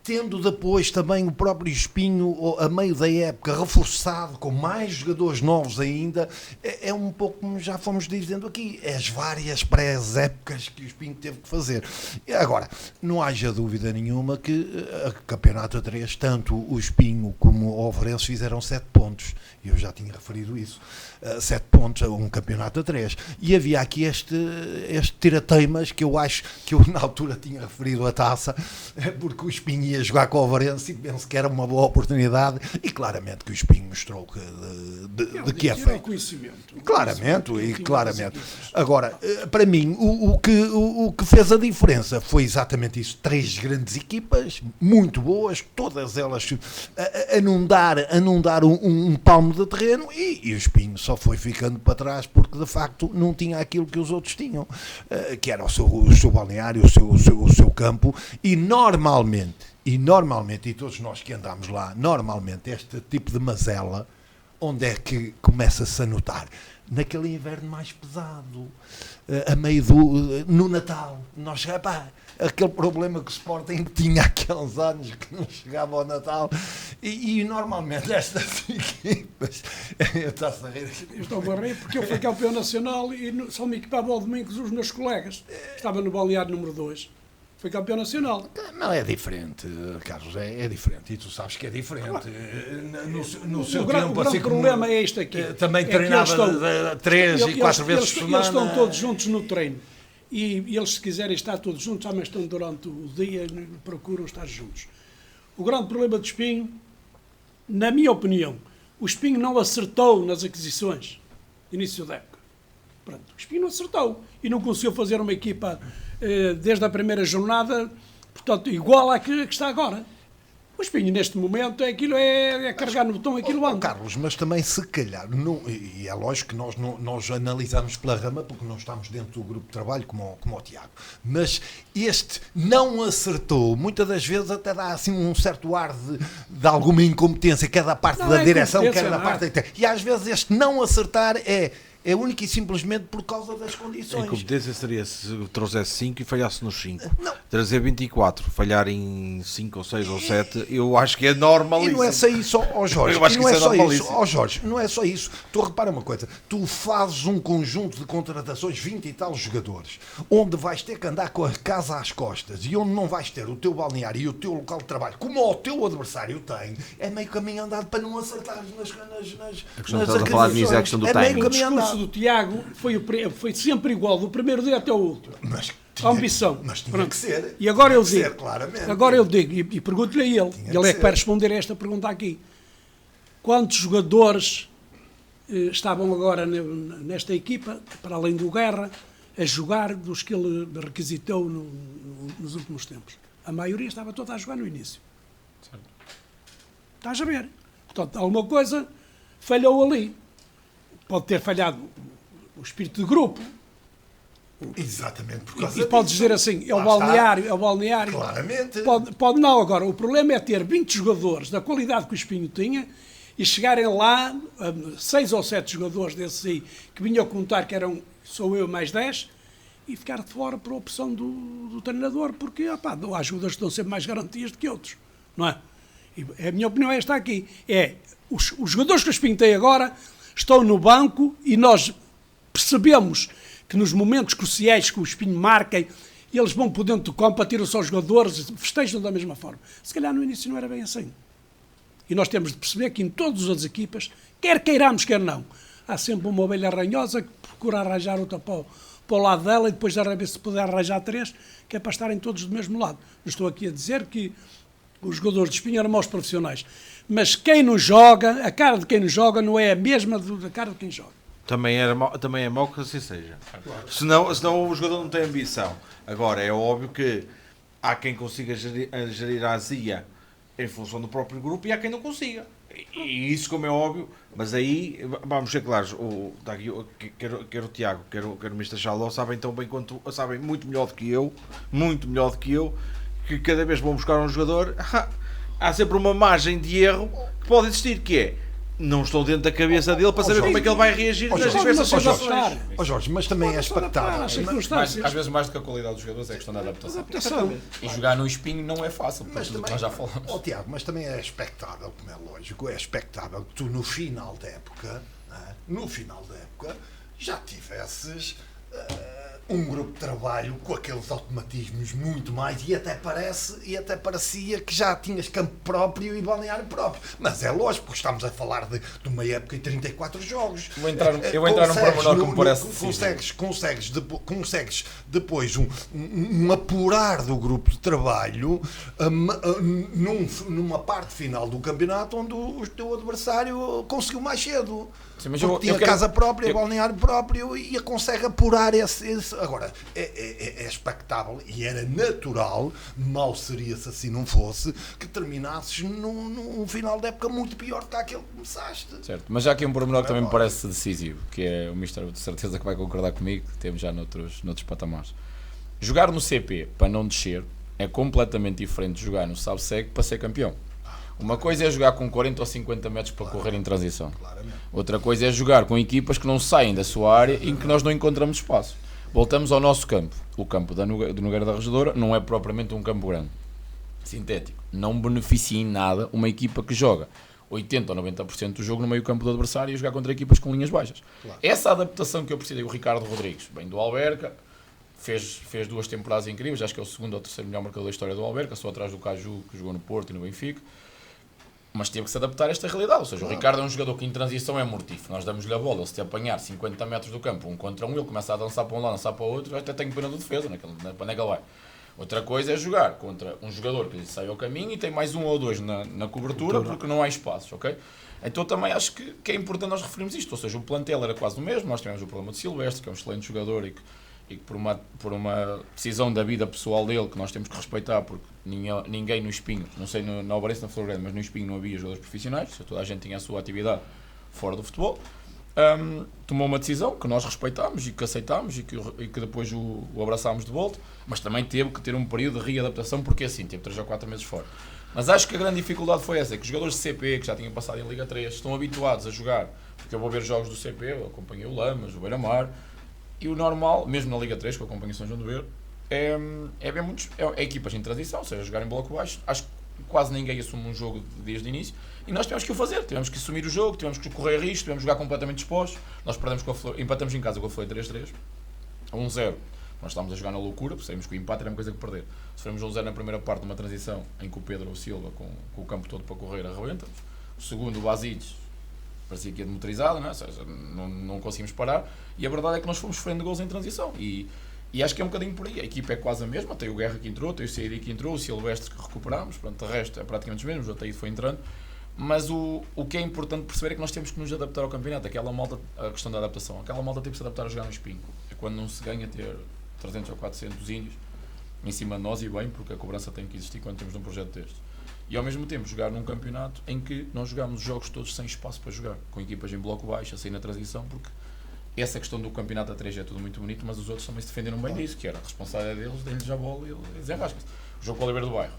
tendo depois também o próprio Espinho, a meio da época, reforçado com mais jogadores novos ainda, é um pouco como já fomos dizendo aqui, as várias pré-épocas que o Espinho teve que fazer. Agora, não haja dúvida nenhuma que a campeonato a 3, tanto o Espinho como o Overense fizeram 7 pontos, eu já tinha referido isso, 7 pontos a um campeonato a 3, e havia aqui este tirateimas que eu acho que eu na altura tinha referido a taça, porque o Espinho ia jogar com o Overense e penso que era uma boa oportunidade, e claramente que o Espinho mostrou que, de que é feito. Claramente. Agora, para mim, o que fez a diferença foi exatamente isso, 3 grandes equipas, muito boas, todas elas a não dar um palmo de terreno, e o Espinho só foi ficando para trás porque de facto não tinha aquilo que os outros tinham, que era o seu balneário, o seu campo, e normalmente, e todos nós que andamos lá, normalmente este tipo de mazela, onde é que começa-se a notar? Naquele inverno mais pesado, a meio no Natal, nós, aquele problema que o Sporting tinha há aqueles anos que não chegava ao Natal, e normalmente estas equipas, está-se a rir. Eu estou a rir porque eu fui campeão nacional e só me equipava ao domingo os meus colegas. Estava no balneário número 2. Fui campeão nacional. Não é diferente, Carlos, é diferente. E tu sabes que é diferente. No seu tempo, o grande problema é este aqui. Também treinava 3 e 4 vezes por semana. Eles estão todos juntos no treino. E eles, se quiserem estar todos juntos, também estão durante o dia, procuram estar juntos. O grande problema do Espinho, na minha opinião, o Espinho não acertou nas aquisições de início da época. Pronto, o Espinho não acertou e não conseguiu fazer uma equipa desde a primeira jornada, portanto, igual à que está agora. O Espinho, neste momento, é carregar no botão aquilo anda. Carlos, mas também se calhar, não, e é lógico que nós analisamos pela rama, porque não estamos dentro do grupo de trabalho, como o Tiago, mas este não acertou, muitas das vezes até dá assim um certo ar de alguma incompetência, quer da parte da direção, quer da parte da... E às vezes este não acertar é único e simplesmente por causa das condições. A incompetência seria se trouxesse 5 e falhasse nos 5. Trazer 24, falhar em 5 ou 6 ou 7, eu acho que é normalíssimo. E não é só isso, Jorge. Eu acho que isso é normalíssimo. Jorge, não é só isso. Tu repara uma coisa, tu fazes um conjunto de contratações, 20 e tal jogadores, onde vais ter que andar com a casa às costas e onde não vais ter o teu balneário e o teu local de trabalho, como o teu adversário tem, é meio caminho andado para não acertar nas aquisições. É meio caminho andado. Do Tiago foi sempre igual, do primeiro dia até o último. A ambição. Mas tinha que ser. E agora eu digo, claramente. Agora eu digo, e pergunto-lhe a ele é que vai responder a esta pergunta aqui. Quantos jogadores estavam agora nesta equipa, para além do Guerra, a jogar dos que ele requisitou nos últimos tempos? A maioria estava toda a jogar no início. Certo. Estás a ver? Portanto, alguma coisa falhou ali. Pode ter falhado o espírito de grupo. Exatamente. E pode dizer assim, é o balneário. Claramente. Pode não. Agora, o problema é ter 20 jogadores da qualidade que o Espinho tinha e chegarem lá, 6 ou 7 jogadores desses aí, que vinham a contar que sou eu mais 10, e ficar de fora por opção do treinador, porque há jogadores que estão sempre mais garantias do que outros. Não é? E a minha opinião é esta aqui. Os jogadores que o Espinho tem agora estão no banco e nós percebemos que nos momentos cruciais que o Espinho marca, eles vão por dentro do campo, atiram-se aos jogadores, festejam da mesma forma. Se calhar no início não era bem assim. E nós temos de perceber que em todas as equipas, quer queiramos, quer não, há sempre uma ovelha ranhosa que procura arranjar outra para o lado dela e depois de ver se puder arranjar 3, que é para estarem todos do mesmo lado. Não estou aqui a dizer que os jogadores de Espinho eram maus profissionais. Mas quem não joga, a cara de quem não joga não é a mesma da cara de quem joga. Também é mau que assim seja. Claro. Senão o jogador não tem ambição. Agora, é óbvio que há quem consiga gerir a azia em função do próprio grupo e há quem não consiga. E isso, como é óbvio, mas aí, vamos ser claros, quer o Tiago, quer o Mr. Chaló, sabem tão bem quanto, sabem muito melhor do que eu, que cada vez que vão buscar um jogador, há sempre uma margem de erro que pode existir, que é não estão dentro da cabeça dele para saber como é que ele vai reagir nas Jorge, diversas pode-se situações. adaptar. Ó Jorge, mas também é Pode-se adaptar expectável. às Às circunstâncias. vezes mais do que a qualidade dos jogadores é a questão da adaptação. Adaptação. E jogar no espinho não é fácil, por Mas tudo o que também, nós já falamos. ó Tiago, mas também é expectável, como é lógico, é expectável que tu no final da época, já tivesses um grupo de trabalho com aqueles automatismos muito mais e até parecia que já tinhas campo próprio e balneário próprio. Mas é lógico, porque estamos a falar de uma época e 34 jogos. Eu vou entrar num pormenor que me parece consegues depois um apurar do grupo de trabalho numa parte final do campeonato onde o teu adversário conseguiu mais cedo. Sim, mas porque tinha casa própria, balneário próprio e consegue apurar esse. Agora, é expectável e era natural, mal seria se assim não fosse, que terminasses num final de época muito pior do que aquele que começaste. Certo, mas já aqui um pormenor que também me parece decisivo, que é o Mister, de certeza que vai concordar comigo, que temos já noutros patamares. Jogar no CP para não descer é completamente diferente de jogar no SABSEG para ser campeão. Uma coisa é jogar com 40 ou 50 metros para correr em transição. Outra coisa é jogar com equipas que não saem da sua área e em que nós não encontramos espaço. Voltamos ao nosso campo. O campo do Nogueira da Regedora não é propriamente um campo grande, sintético. Não beneficia em nada uma equipa que joga 80 ou 90% do jogo no meio campo do adversário e jogar contra equipas com linhas baixas. Claro. Essa adaptação que eu precisei, o Ricardo Rodrigues, bem do Alverca, fez 2 temporadas incríveis, acho que é o segundo ou terceiro melhor marcador da história do Alverca, só atrás do Caju, que jogou no Porto e no Benfica. Mas teve que se adaptar a esta realidade, ou seja, o Ricardo é um jogador que em transição é mortífero, nós damos-lhe a bola, ele se te apanhar 50 metros do campo, 1 contra 1, ele começa a dançar para um lado, dançar para o outro, até tenho pena do defesa, para onde é que ele vai. Outra coisa é jogar contra um jogador que lhe sai ao caminho e tem mais 1 ou 2 na cobertura, porque não há espaços, ok? Então também acho que é importante nós referirmos isto, ou seja, o plantel era quase o mesmo, nós tivemos o problema de Silvestre, que é um excelente jogador e que por uma decisão da vida pessoal dele, que nós temos que respeitar, porque ninguém no Espinho, não sei na Alvarense, na Flor Grande, mas no Espinho não havia jogadores profissionais, toda a gente tinha a sua atividade fora do futebol, tomou uma decisão que nós respeitámos e que aceitámos e que depois o abraçámos de volta, mas também teve que ter um período de readaptação, porque assim, teve 3 ou 4 meses fora. Mas acho que a grande dificuldade foi essa, que os jogadores de CP, que já tinham passado em Liga 3, estão habituados a jogar, porque eu vou ver jogos do CP, eu acompanhei o Lamas, o Beira-Mar, e o normal, mesmo na Liga 3, que eu acompanho São João do Ver, é equipas em transição, ou seja, jogar em bloco baixo. Acho que quase ninguém assume um jogo desde o início e nós tivemos que o fazer, tivemos que assumir o jogo, tivemos que correr risco, tivemos que jogar completamente expostos. Nós perdemos empatamos em casa com a Flor 3-3, 1-0. Nós estávamos a jogar na loucura, porque sabíamos que o empate era uma coisa que perder. Sofremos 1-0 na primeira parte, numa transição em que o Pedro Silva, com o campo todo para correr, arrebenta-nos. O segundo, o Basides, parecia que ia demotorizado, não é? Ou seja, não conseguimos parar, e a verdade é que nós fomos sofrendo gols em transição, e acho que é um bocadinho por aí. A equipa é quase a mesma, tem o Guerra que entrou, tem o Ceiri que entrou, o Silvestre que recuperámos, pronto, o resto é praticamente os mesmos, o Ataíde foi entrando, mas o que é importante perceber é que nós temos que nos adaptar ao campeonato. Aquela malta, a questão da adaptação, aquela malta tem que se adaptar a jogar no Espinho, é quando não se ganha ter 300 ou 400 índios em cima de nós, e bem, porque a cobrança tem que existir quando temos um projeto deste. E ao mesmo tempo jogar num campeonato em que nós jogamos os jogos todos sem espaço para jogar, com equipas em bloco baixo, a sair na transição, porque essa questão do campeonato a 3 é tudo muito bonito, mas os outros também se defenderam bem disso, que era a responsabilidade deles, deem-lhes a bola e eles desenrascam-se. O jogo com o Oliveira do Bairro,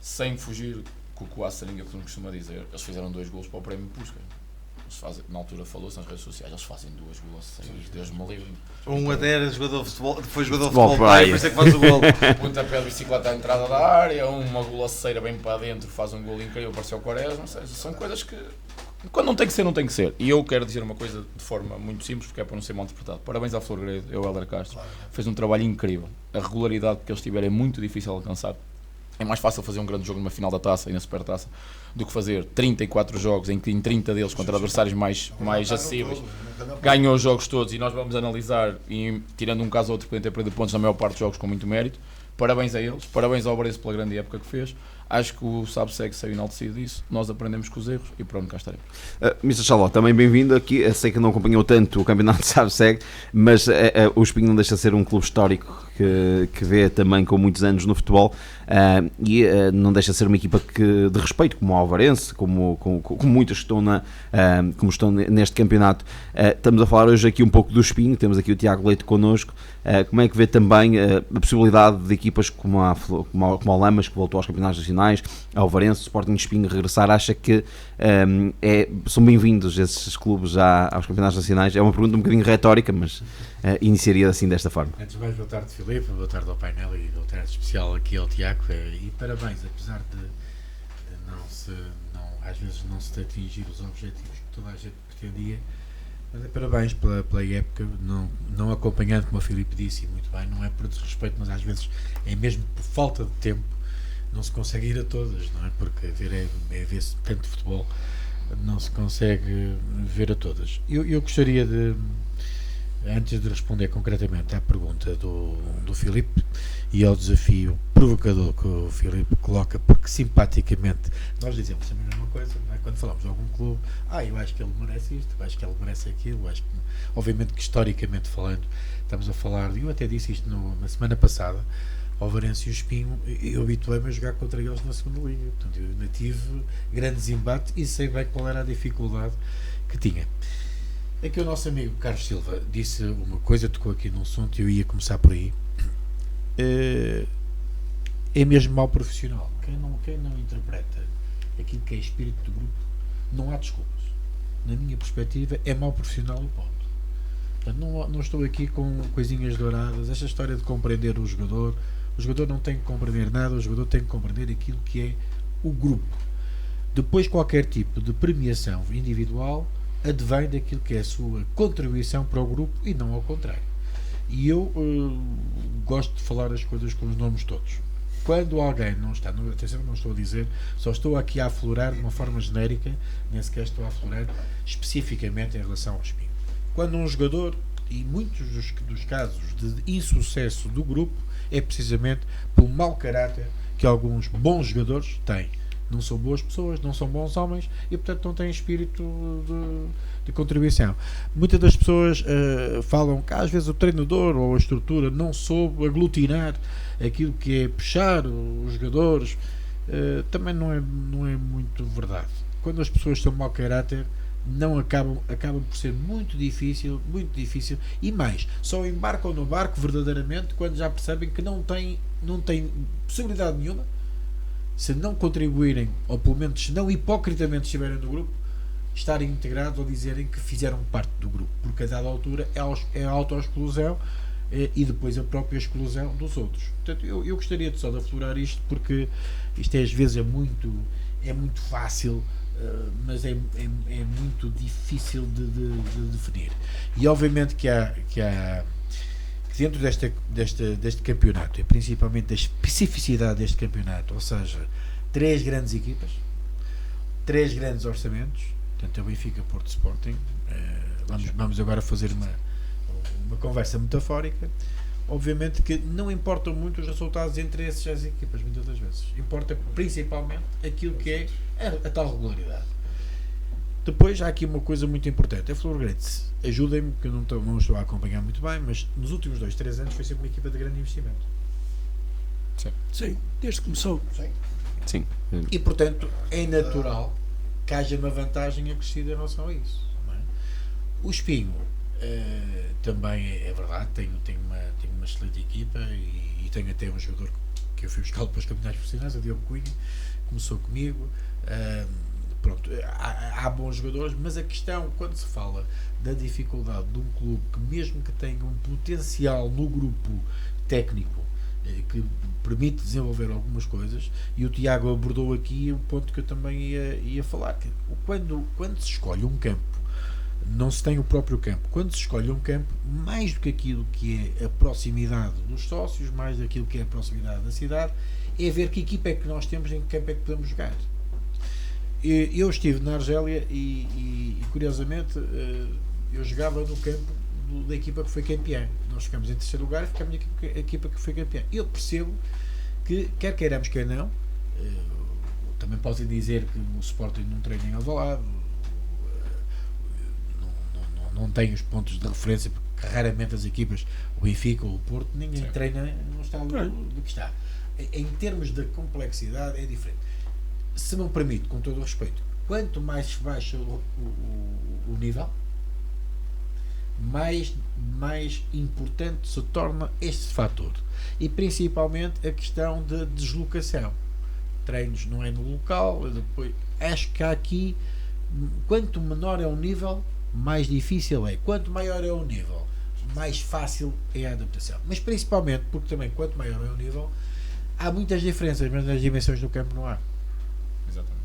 sem fugir com o Coaço Saringa, que costuma dizer, eles fizeram 2 golos para o prémio Puskas. Na altura falou-se nas redes sociais, eles fazem 2 golaceiras, Deus me livre. Um até era jogador de futebol, foi jogador de futebol, por isso é que faz o gol. Pontapé de bicicleta à entrada da área, uma golaceira bem para dentro, faz um gol incrível, pareceu o Quaresma, são coisas que quando não tem que ser, não tem que ser. E eu quero dizer uma coisa de forma muito simples, porque é para não ser mal interpretado. Parabéns à Flor Grande, eu, Hélder Castro, fez um trabalho incrível. A regularidade que eles tiveram é muito difícil de alcançar. É mais fácil fazer um grande jogo numa final da taça e na Supertaça do que fazer 34 jogos em que em 30 deles contra adversários mais acessíveis ganham os jogos todos, e nós vamos analisar, e tirando um caso ou outro podem ter perdido pontos na maior parte dos jogos com muito mérito. Parabéns a eles, parabéns ao Bresse pela grande época que fez. Acho que o SABSEG saiu enaltecido disso, nós aprendemos com os erros e pronto, cá estaremos. Mr. Chaló, também bem-vindo aqui. Eu sei que não acompanhou tanto o campeonato de SABSEG, mas o Espinho não deixa de ser um clube histórico que vê também com muitos anos no futebol, e não deixa de ser uma equipa de respeito, como o Alvarense, como muitas que estão, como estão neste campeonato. Estamos a falar hoje aqui um pouco do Espinho, temos aqui o Tiago Leite connosco. Como é que vê também a possibilidade de equipas como o Lamas, que voltou aos campeonatos nacionais, internacionais, Alvarense, Sporting, Espinho regressar, acha que são bem-vindos esses clubes aos campeonatos nacionais? É uma pergunta um bocadinho retórica, mas iniciaria assim desta forma. Antes de mais, boa tarde, Filipe, boa tarde ao painel e boa tarde especial aqui ao Tiago, e parabéns, apesar de às vezes não se atingir os objetivos que toda a gente pretendia, mas parabéns pela época, não acompanhando, como o Filipe disse, e muito bem, não é por desrespeito, mas às vezes é mesmo por falta de tempo, não se consegue ir a todas, não é? Porque ver tanto futebol, não se consegue ver a todas. Eu gostaria de, antes de responder concretamente à pergunta do Filipe e ao desafio provocador que o Filipe coloca, porque simpaticamente nós dizemos a mesma coisa, não é? Quando falamos de algum clube, eu acho que ele merece isto, eu acho que ele merece aquilo, eu acho que, obviamente que historicamente falando, estamos a falar, eu até disse isto na semana passada, Alvarense e o Espinho, eu habituei-me a jogar contra eles na segunda liga, portanto eu ainda tive grandes embates e sei bem qual era a dificuldade que tinha. É que o nosso amigo Carlos Silva disse uma coisa, tocou aqui num assunto e eu ia começar por aí. É mesmo mau profissional. Quem não interpreta aquilo que é espírito do grupo, não há desculpas. Na minha perspectiva, é mau profissional e ponto. Portanto, não estou aqui com coisinhas douradas. Esta história de compreender o jogador não tem que compreender nada, o jogador tem que compreender aquilo que é o grupo. Depois, qualquer tipo de premiação individual advém daquilo que é a sua contribuição para o grupo e não ao contrário. E eu gosto de falar as coisas com os nomes todos. Quando alguém não está, atenção, não estou a dizer, só estou aqui a aflorar de uma forma genérica, nem sequer estou a aflorar especificamente em relação ao Espinho. Quando um jogador, e muitos dos casos de insucesso do grupo, é precisamente pelo mau caráter que alguns bons jogadores têm. Não são boas pessoas, não são bons homens e, portanto, não têm espírito de contribuição. Muitas das pessoas falam que às vezes o treinador ou a estrutura não soube aglutinar aquilo que é puxar os jogadores. Também não é muito verdade. Quando as pessoas são mau caráter, não acabam por ser muito difícil, e mais, só embarcam no barco verdadeiramente quando já percebem que não têm possibilidade nenhuma, se não contribuírem, ou pelo menos se não hipocritamente estiverem no grupo, estarem integrados ou dizerem que fizeram parte do grupo, porque a dada altura é a autoexclusão e depois a própria exclusão dos outros. Portanto, eu gostaria só de aflorar isto, porque isto às vezes é muito fácil, mas é muito difícil de definir. E obviamente que dentro deste campeonato, e principalmente da especificidade deste campeonato, ou seja, 3 grandes equipas, 3 grandes orçamentos, portanto o Benfica, Porto, Sporting, vamos agora fazer uma conversa metafórica. Obviamente que não importam muito os resultados entre essas equipas, muitas das vezes. Importa principalmente aquilo que é a tal regularidade. Depois há aqui uma coisa muito importante, a Flor Grande, ajudem-me, que eu não estou a acompanhar muito bem, mas nos últimos 2-3 anos foi sempre uma equipa de grande investimento. Sim, desde que começou. Sim. E portanto é natural que haja uma vantagem acrescida em relação a isso, não é? O Espinho também é verdade, tem uma excelente equipa e tem até um jogador que eu fui buscar para os campeonatos profissionais, o Diogo Cunha, começou comigo. Pronto, há bons jogadores, mas a questão, quando se fala da dificuldade de um clube que, mesmo que tenha um potencial no grupo técnico que permite desenvolver algumas coisas, e o Tiago abordou aqui um ponto que eu também ia falar, que quando se escolhe um campo, não se tem o próprio campo. Quando se escolhe um campo, mais do que aquilo que é a proximidade dos sócios, mais daquilo que é a proximidade da cidade, é ver que equipa é que nós temos, em que campo é que podemos jogar. Eu estive na Argélia e curiosamente eu jogava no campo da equipa que foi campeã. Nós ficamos em terceiro lugar e ficamos na equipa que foi campeã. Eu percebo que, quer queiramos, quer não, também posso dizer que o Sporting não treina em Alvalade, não tem os pontos de referência, porque raramente as equipas, o Benfica ou o Porto, ninguém treina no estado do que está. Em termos de complexidade é diferente. Se me permite, com todo o respeito, quanto mais se baixa o nível, mais importante se torna este fator, e principalmente a questão da deslocação. treinos não é no local. Depois, acho que há aqui, quanto menor é o nível, mais difícil é. Quanto maior é o nível, mais fácil é a adaptação. Mas principalmente porque também, quanto maior é o nível, há muitas diferenças, mas nas dimensões do campo não há. Exatamente.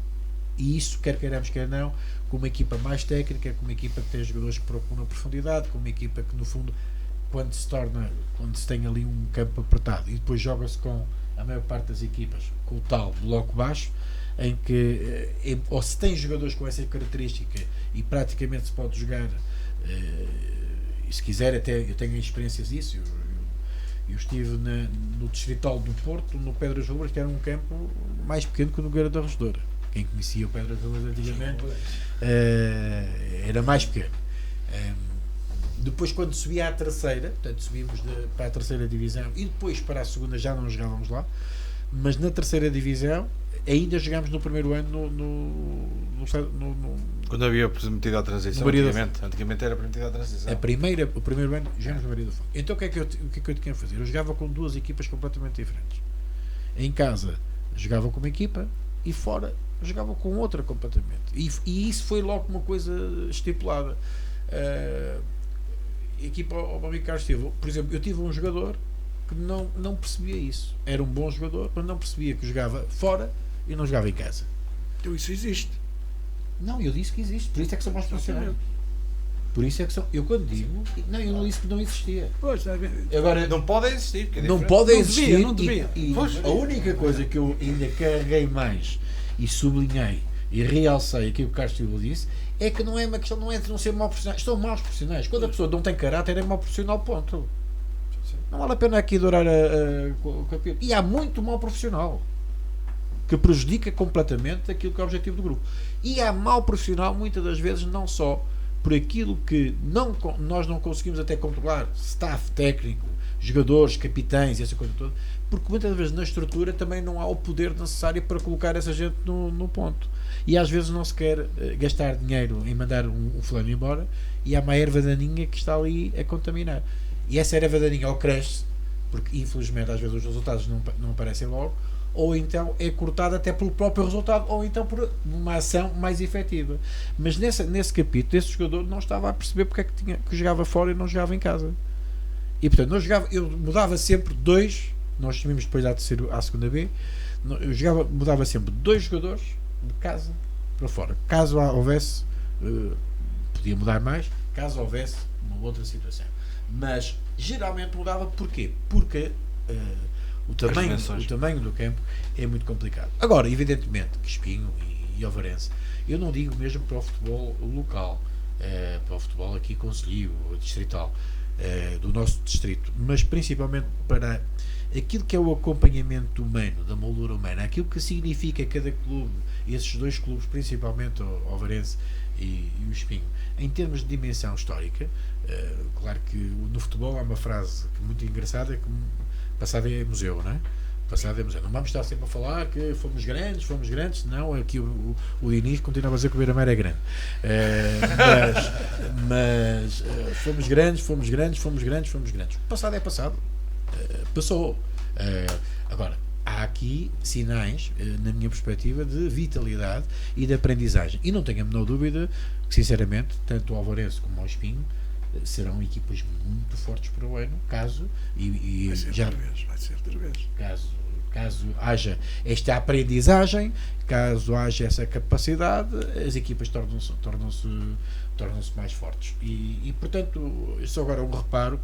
E isso, quer queiramos, quer não, com uma equipa mais técnica, com uma equipa que tem jogadores que procuram profundidade, com uma equipa que, no fundo, quando se tem ali um campo apertado e depois joga-se com a maior parte das equipas com o tal bloco baixo, em que ou se tem jogadores com essa característica e praticamente se pode jogar, e se quiser até, eu tenho experiências disso, eu estive no Distrital do Porto, no Pedras Rubras, que era um campo mais pequeno que o Nogueira da Regedoura. Quem conhecia o Pedras Rubras antigamente era mais pequeno. Depois, quando subia à terceira, portanto subimos para a terceira divisão e depois para a segunda, já não jogávamos lá, mas na terceira divisão ainda jogámos no primeiro ano Quando havia permitido a transição, antigamente era permitida a transição. o primeiro ano jogámos no Maria do Fogo. Então o que é que eu tinha que fazer? Eu jogava com duas equipas completamente diferentes. Em casa jogava com uma equipa e fora jogava com outra completamente. E isso foi logo uma coisa estipulada. A equipa ao Bobby Carlos teve, por exemplo, eu tive um jogador que não percebia isso. Era um bom jogador, mas não percebia que jogava fora e não jogava em casa. Então isso existe. Não, eu disse que existe, por isso é que são mais profissionais. Por isso é que são. Eu quando digo, não, eu não disse que não existia. Pois, Agora, Não pode existir. Que é não diferente. pode Não existir. devia, não devia. E a única coisa que eu ainda carreguei mais e sublinhei e realcei aquilo que o Carlos Silva disse é que não é uma questão, não é de não ser mau profissionais, estão maus profissionais. Quando a pessoa não tem caráter, é mau profissional, ponto. Não vale a pena aqui dourar o capítulo. E há muito mau profissional que prejudica completamente aquilo que é o objetivo do grupo. E há mau profissional, muitas das vezes, não só por aquilo que nós não conseguimos até controlar, staff técnico, jogadores, capitães e essa coisa toda, porque muitas vezes na estrutura também não há o poder necessário para colocar essa gente no ponto. E às vezes não se quer gastar dinheiro em mandar um fulano embora e há uma erva daninha que está ali a contaminar. E essa erva daninha ou cresce, porque infelizmente às vezes os resultados não aparecem logo, ou então é cortada até pelo próprio resultado, ou então por uma ação mais efetiva. Mas nesse capítulo, esse jogador não estava a perceber porque é que jogava fora e não jogava em casa. E portanto, eu mudava sempre dois, nós subimos depois à segunda B, mudava sempre dois jogadores de casa para fora. Caso houvesse, podia mudar mais, caso houvesse uma outra situação. Mas geralmente mudava porquê? Porque o tamanho do campo é muito complicado. Agora, evidentemente, que Espinho e Ovarense, eu não digo mesmo para o futebol local, para o futebol aqui concelhio, distrital, do nosso distrito, mas principalmente para aquilo que é o acompanhamento humano, da moldura humana, aquilo que significa cada clube, esses dois clubes, principalmente o Ovarense e o Espinho, em termos de dimensão histórica. Claro que no futebol há uma frase muito engraçada que passado é museu, não é? Passado é museu. Não vamos estar sempre a falar que fomos grandes, não, aqui o Diniz continua a dizer que o Beira-Mar é grande. Mas fomos grandes. O passado é passado. Passou. Agora, há aqui sinais, na minha perspectiva, de vitalidade e de aprendizagem. E não tenho a menor dúvida que, sinceramente, tanto o Alvarense como o Espinho serão equipas muito fortes para o ano, caso vai ser outra vez. Caso haja esta aprendizagem, caso haja essa capacidade, as equipas tornam-se mais fortes. E portanto, só agora um reparo: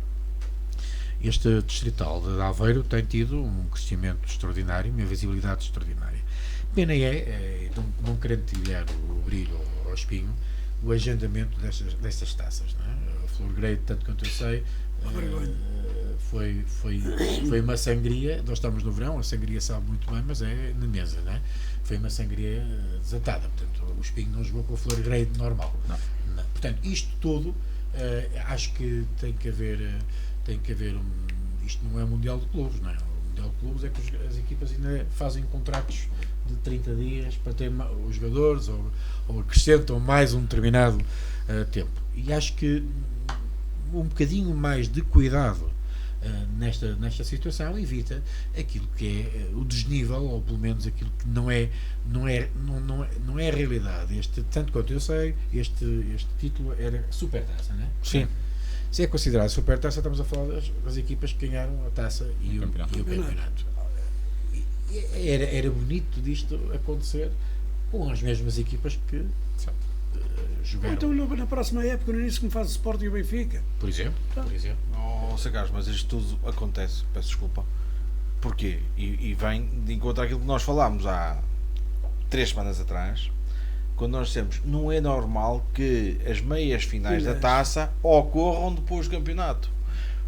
este distrital de Aveiro tem tido um crescimento extraordinário, uma visibilidade extraordinária. Pena não querendo tirar o brilho ao Espinho, o agendamento destas taças, não é? A Flor Grade, tanto quanto eu sei, foi uma sangria. Nós estamos no verão, a sangria sabe muito bem, mas é na mesa, não é? Foi uma sangria desatada. Portanto, o Espinho não jogou com a Flor Grade normal. Não. Portanto, isto tudo, acho que tem que haver isto não é o Mundial de Clubes, não é? O Mundial de Clubes é que as equipas ainda fazem contratos de 30 dias para ter os jogadores ou acrescentam mais um determinado tempo. E acho que um bocadinho mais de cuidado nesta situação, evita aquilo que é o desnível, ou pelo menos aquilo que não é a realidade. Tanto quanto eu sei, este título era Supertaça, não é? Sim. Se é considerado Supertaça, estamos a falar das equipas que ganharam a taça e o campeonato. Era bonito disto acontecer com as mesmas equipas que jogaram. Então na próxima época, no início, como faz o Sporting e o Benfica. Por exemplo. Oh, Carlos, mas isto tudo acontece, peço desculpa. Porquê? E vem de encontro àquilo que nós falámos há 3 semanas atrás, quando nós dissemos, não é normal que as meias finais da taça ocorram depois do campeonato.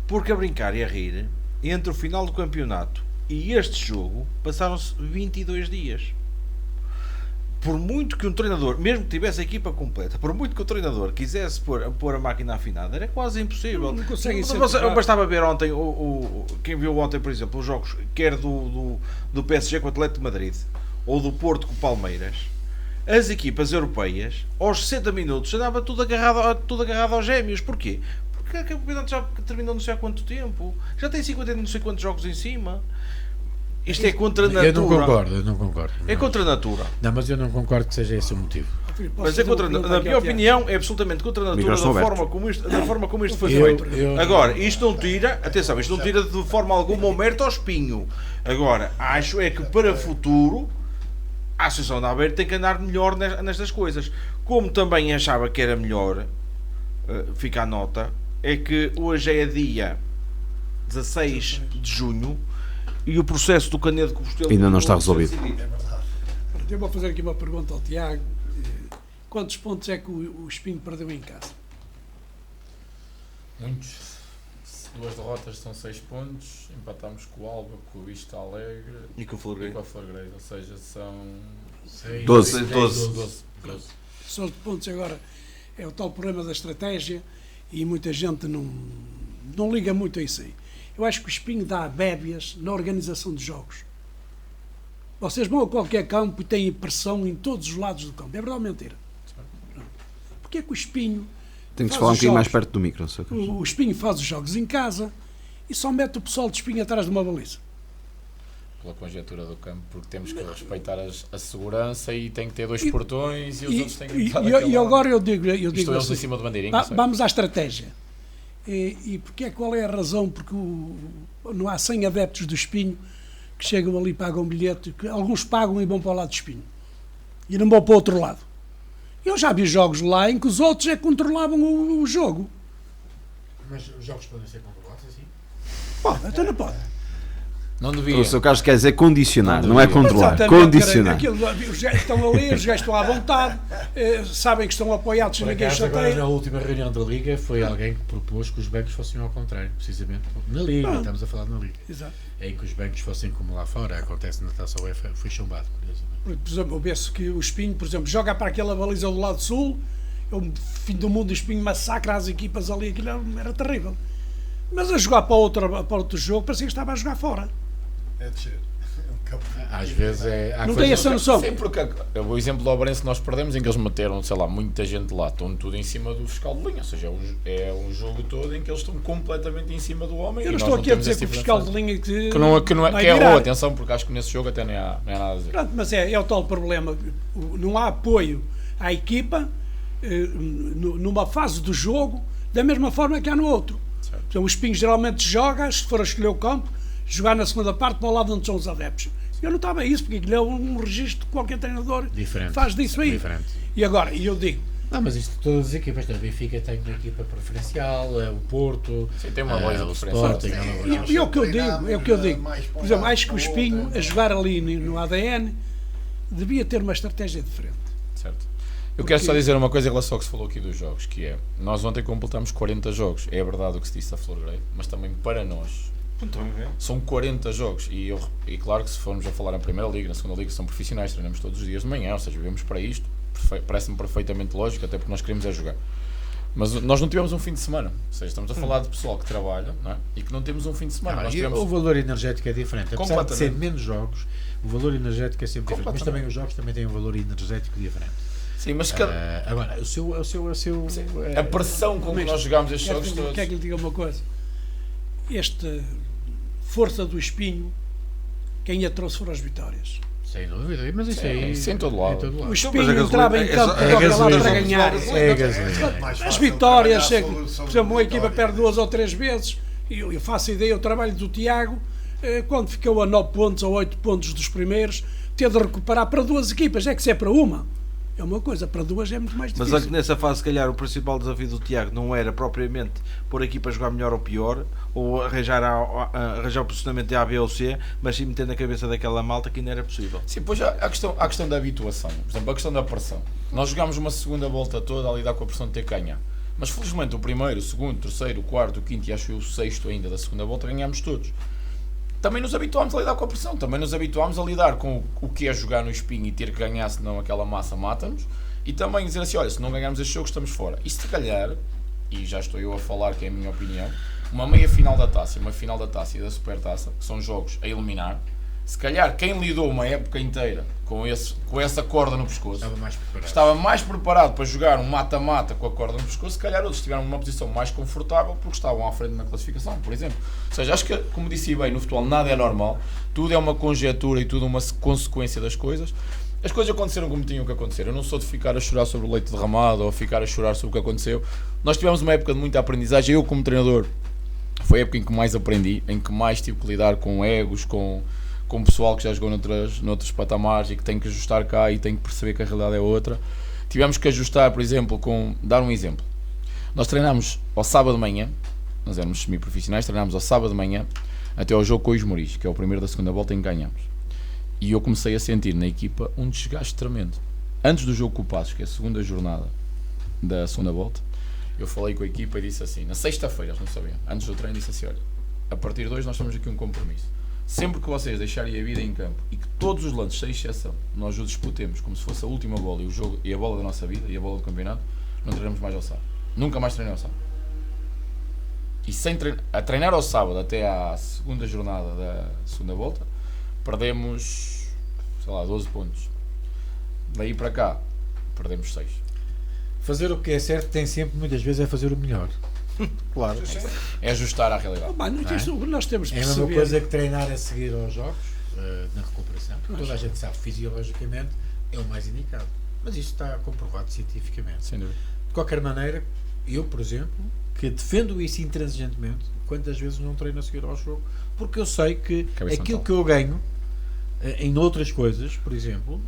Porque a brincar e a rir, entre o final do campeonato e este jogo, passaram-se 22 dias. Por muito que um treinador, mesmo que tivesse a equipa completa, por muito que o treinador quisesse pôr a máquina afinada, era quase impossível. Não consegue Bastava ver ontem, quem viu ontem, por exemplo, os jogos, quer do PSG com o Atlético de Madrid, ou do Porto com o Palmeiras, as equipas europeias, aos 60 minutos, andava tudo agarrado aos gêmeos. Porquê? Porque o campeonato já terminou não sei há quanto tempo, já tem 50 não sei quantos jogos em cima. Isto é contra a natura. Eu não concordo. É contra a natura. Não, mas eu não concordo que seja esse o motivo. Mas é contra, na minha opinião, é absolutamente contra a natura da forma como isto foi feito. Agora, isto não tira, atenção, isto não tira de forma alguma o mérito ao Espinho. Agora, acho é que para o futuro a Associação da Aveiro tem que andar melhor nestas coisas. Como também achava que era melhor, fica a nota, é que hoje é dia 16 de junho e o processo do Canedo de Compostela ainda não está resolvido. Eu vou fazer aqui uma pergunta ao Tiago. Quantos pontos é que o Espinho perdeu em casa? Muitos. 2 derrotas são 6 pontos. Empatámos com o Alba, com o Vista Alegre e com a Florgrade. Ou seja, são 12. Só de pontos agora é o tal problema da estratégia e muita gente não liga muito a isso aí. Eu acho que o Espinho dá bébias na organização de jogos. Vocês vão a qualquer campo e têm pressão em todos os lados do campo. É verdade ou mentira? Porque é que o Espinho... Tem que se falar um bocadinho mais perto do micro. O Espinho faz os jogos em casa e só mete o pessoal de Espinho atrás de uma baliza. Pela conjectura do campo, porque temos que respeitar a segurança e tem que ter 2 portões e os outros têm que estar e agora eu digo eles assim, em cima do bandeirinho. Vamos à estratégia. E porque qual é a razão? Porque não há 100 adeptos do Espinho que chegam ali e pagam um bilhete, que alguns pagam e vão para o lado do Espinho e não vão para o outro lado. Eu já vi jogos lá em que os outros é que controlavam o jogo. Mas os jogos podem ser controlados assim? Pode, até não pode. Não devia. O seu caso quer dizer condicionar, não é controlar. Exatamente, Condicionar. Os gajos estão ali, os gajos estão à vontade, sabem que estão apoiados, ninguém chateia. Na última reunião da Liga foi alguém que propôs que os bancos fossem ao contrário, precisamente na Liga, estamos a falar na Liga. Exato. É que os bancos fossem como lá fora, acontece na Taça UEFA, foi chumbado, curiosamente. Por exemplo, eu penso que o Espinho, por exemplo, joga para aquela baliza do lado sul, é o fim do mundo, o Espinho massacra as equipas ali, aquilo era terrível. Mas a jogar para outro jogo, parecia que estava a jogar fora. É descer. Às vezes não tem essa noção. Sim, porque o exemplo do Oberense que nós perdemos, em que eles meteram, sei lá, muita gente lá, estão tudo em cima do fiscal de linha, ou seja, é um jogo todo em que eles estão completamente em cima do homem. Eu não estou aqui a dizer que o fiscal de linha que é boa, atenção, porque acho que nesse jogo até nem há nada a dizer. Pronto, mas é o tal problema, não há apoio à equipa numa fase do jogo da mesma forma que há no outro. Então, o Espinho geralmente joga, se for a escolher o campo, jogar na segunda parte para o lado onde são os adeptos. Eu não estava isso, porque aquilo é um registro que qualquer treinador faz disso aí. Diferente. E agora, eu digo... Não, mas isto todas as equipas, o Benfica tem uma equipa preferencial, o Porto, sim, tem uma o Sporting. E é o que eu digo. Por exemplo, acho que o Espinho, a jogar ali no ADN, devia ter uma estratégia diferente. Certo. Eu quero só dizer uma coisa em relação ao que se falou aqui dos jogos, que é, nós ontem completamos 40 jogos. É verdade o que se disse da Florgrade, mas também para nós são 40 jogos e claro que se formos a falar na Primeira Liga, na Segunda Liga, são profissionais, treinamos todos os dias de manhã, ou seja, vivemos para isto, parece-me perfeitamente lógico, até porque nós queremos é jogar. Mas nós não tivemos um fim de semana, ou seja, estamos a falar de pessoal que trabalha, não é? E que não temos um fim de semana. Nós tivemos... O valor energético é diferente, apesar de ser menos jogos, o valor energético é sempre diferente, mas também os jogos também têm um valor energético diferente. Sim, mas agora, a pressão com que nós jogámos estes jogos todos... Quer que lhe diga uma coisa? esta força do Espinho, quem a trouxe foram as vitórias. Sem dúvida, mas isso aí... Isso em todo lado. O Mas a Espinho gasolina- entrava em campo é para gasolina. para ganhar. É a gasolina. As vitórias, por exemplo, uma equipa perde 2 ou 3 vezes, e eu faço ideia, o trabalho do Tiago, quando ficou a 9 pontos ou 8 pontos dos primeiros, ter de recuperar para 2 equipas, é que se é para uma, é uma coisa, para 2 é muito mais Mas difícil. olha que nessa fase, se calhar, o principal desafio do Tiago não era propriamente pôr a equipa a jogar melhor ou pior, ou arranjar o posicionamento de A, B ou C, mas sim meter na cabeça daquela malta que ainda era possível. Sim, pois há a questão da habituação, por exemplo, a questão da pressão. Nós jogámos uma segunda volta toda a lidar com a pressão de ter que ganhar. Mas felizmente o primeiro, o segundo, o terceiro, o quarto, o quinto e acho eu o sexto ainda da segunda volta ganhámos todos. Também nos habituámos a lidar com a pressão, também nos habituámos a lidar com o que é jogar no Espinho e ter que ganhar, senão aquela massa mata-nos, e também dizer assim, olha, se não ganharmos este jogo estamos fora. E se calhar, e já estou eu a falar que é a minha opinião, uma meia final da Taça, uma final da Taça e da Supertaça, que são jogos a eliminar, se calhar quem lidou uma época inteira com essa corda no pescoço estava mais preparado para jogar um mata-mata com a corda no pescoço, se calhar outros estiveram numa posição mais confortável porque estavam à frente na classificação, por exemplo. Ou seja, acho que, como disse bem, no futebol nada é normal, tudo é uma conjetura e tudo uma consequência das coisas. As coisas aconteceram como tinham que acontecer. Eu não sou de ficar a chorar sobre o leite derramado ou ficar a chorar sobre o que aconteceu. Nós tivemos uma época de muita aprendizagem. Eu, como treinador, foi a época em que mais aprendi, em que mais tive que lidar com egos, com pessoal que já jogou noutros patamares e que tem que ajustar cá e tem que perceber que a realidade é outra. Tivemos que ajustar, por exemplo, dar um exemplo. Nós treinámos ao sábado de manhã, nós éramos semi-profissionais, treinámos ao sábado de manhã até ao jogo com o Esmoriz, que é o primeiro da segunda volta em que ganhamos. E eu comecei a sentir na equipa um desgaste tremendo. Antes do jogo com o Passos, que é a segunda jornada da segunda volta, eu falei com a equipa e disse assim, na sexta-feira, eles não sabiam, antes do treino disse assim, olha, a partir de hoje nós temos aqui um compromisso. Sempre que vocês deixarem a vida em campo e que todos os lances, sem exceção, nós os disputemos como se fosse a última bola e o jogo e a bola da nossa vida e a bola do campeonato, não treinamos mais ao sábado. Nunca mais treinei ao sábado. E a treinar ao sábado até à segunda jornada da segunda volta, perdemos, sei lá, 12 pontos. Daí para cá, perdemos 6. Fazer o que é certo tem sempre, muitas vezes, é fazer o melhor. Claro. É ajustar à realidade. Nós temos que É a mesma perceber. coisa que treinar a seguir aos jogos, na recuperação. Toda a gente sabe, fisiologicamente, é o mais indicado. Mas isto está comprovado cientificamente. Sem dúvida. De qualquer maneira, eu, por exemplo, que defendo isso intransigentemente, quantas vezes não treino a seguir ao jogo, porque eu sei que Cabeça aquilo mental. que eu ganho em outras coisas, por exemplo,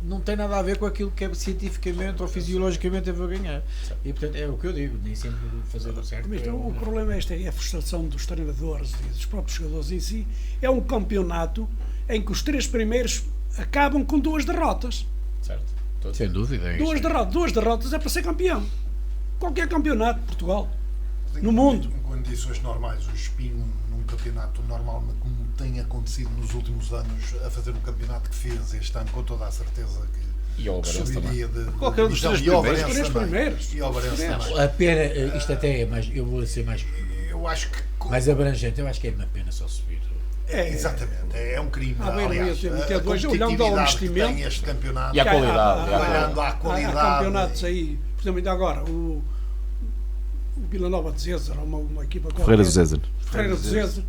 não tem nada a ver com aquilo que é cientificamente ou fisiologicamente eu vou ganhar. E portanto é o que eu digo, nem sempre fazer o certo. Mas, o problema é a frustração dos treinadores e dos próprios jogadores em si. É um campeonato em que os 3 primeiros acabam com 2 derrotas. Certo. Sem dúvida. É isso. 2 derrotas é para ser campeão. Qualquer campeonato de Portugal. No mundo. Em condições normais, o Espinho, num campeonato normal, como tem acontecido nos últimos anos, a fazer o campeonato que fez este ano, com toda a certeza que E ao Varense subiria de Qualquer um dos divisão. 3 E ao primeiros. Varense Os 3 também. primeiros. E ao Varense também. A pena, isto até é mais, eu vou ser mais Eu acho que mais abrangente, eu acho que é uma pena só subir. exatamente, é um crime. Ah, bem, Aliás, ia ter a dois, olhando ao competitividade que investimento. tem este campeonato. E a qualidade. Olhando à Há qualidade. campeonatos aí, por exemplo, ainda agora, o Vila Nova de Zezer, uma equipa qualquer. Ferreira do Zezer. Ferreira do Zezer,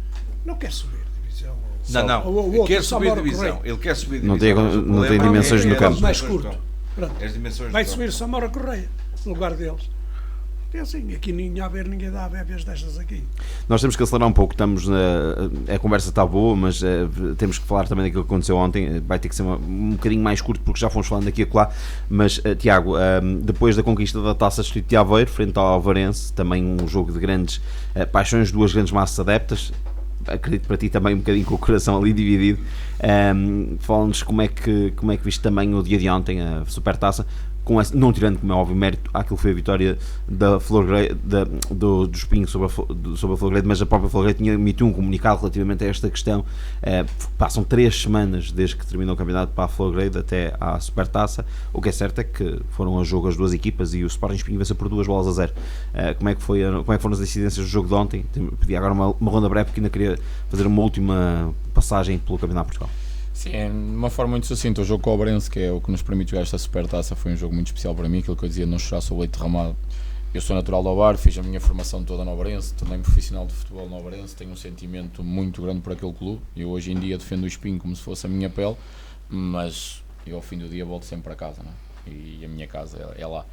não quer subir divisão. Não. O Ele outro, quer subir Samora divisão. Correia. Ele quer subir Não divisão. tem- mas o não tem problema dimensões no as campo. dimensões Mais curto. do campo. Pronto. As dimensões Vai do subir Samora Correia no lugar deles. É assim, aqui nem a ver, ninguém dá bebês destas aqui. Nós temos que acelerar um pouco, a conversa está boa, mas temos que falar também daquilo que aconteceu ontem. Vai ter que ser um bocadinho mais curto porque já fomos falando aqui e acolá. Mas Tiago, depois da conquista da Taça Distrito de Aveiro frente ao Alvarense, também um jogo de grandes paixões, 2 grandes massas adeptas, acredito para ti também um bocadinho com o coração ali dividido. Fala-nos como é que viste também o dia de ontem, a Supertaça, não tirando, como é óbvio, mérito àquilo que foi a vitória da Flor Grey, do Espinho sobre a Flor Grey, mas a própria Flor Grey tinha emitido um comunicado relativamente a esta questão. Passam 3 semanas desde que terminou o campeonato para a Flor Grey até à Supertaça. O que é certo é que foram a jogo as 2 equipas e o Sporting Espinho venceu por 2-0. Como é que foram as incidências do jogo de ontem? Pedi agora uma ronda breve porque ainda queria fazer uma última passagem pelo Campeonato de Portugal. Sim, de uma forma muito sucinta, o jogo com o Alvarense, que é o que nos permite jogar esta Supertaça, foi um jogo muito especial para mim, aquilo que eu dizia de não chorar sobre o leite derramado. eu sou natural do Ovar, fiz a minha formação toda no Ovarense, tornei-me profissional de futebol no Ovarense, tenho um sentimento muito grande por aquele clube. Eu hoje em dia defendo o Espinho como se fosse a minha pele, mas eu ao fim do dia volto sempre para casa, não é? E a minha casa é lá.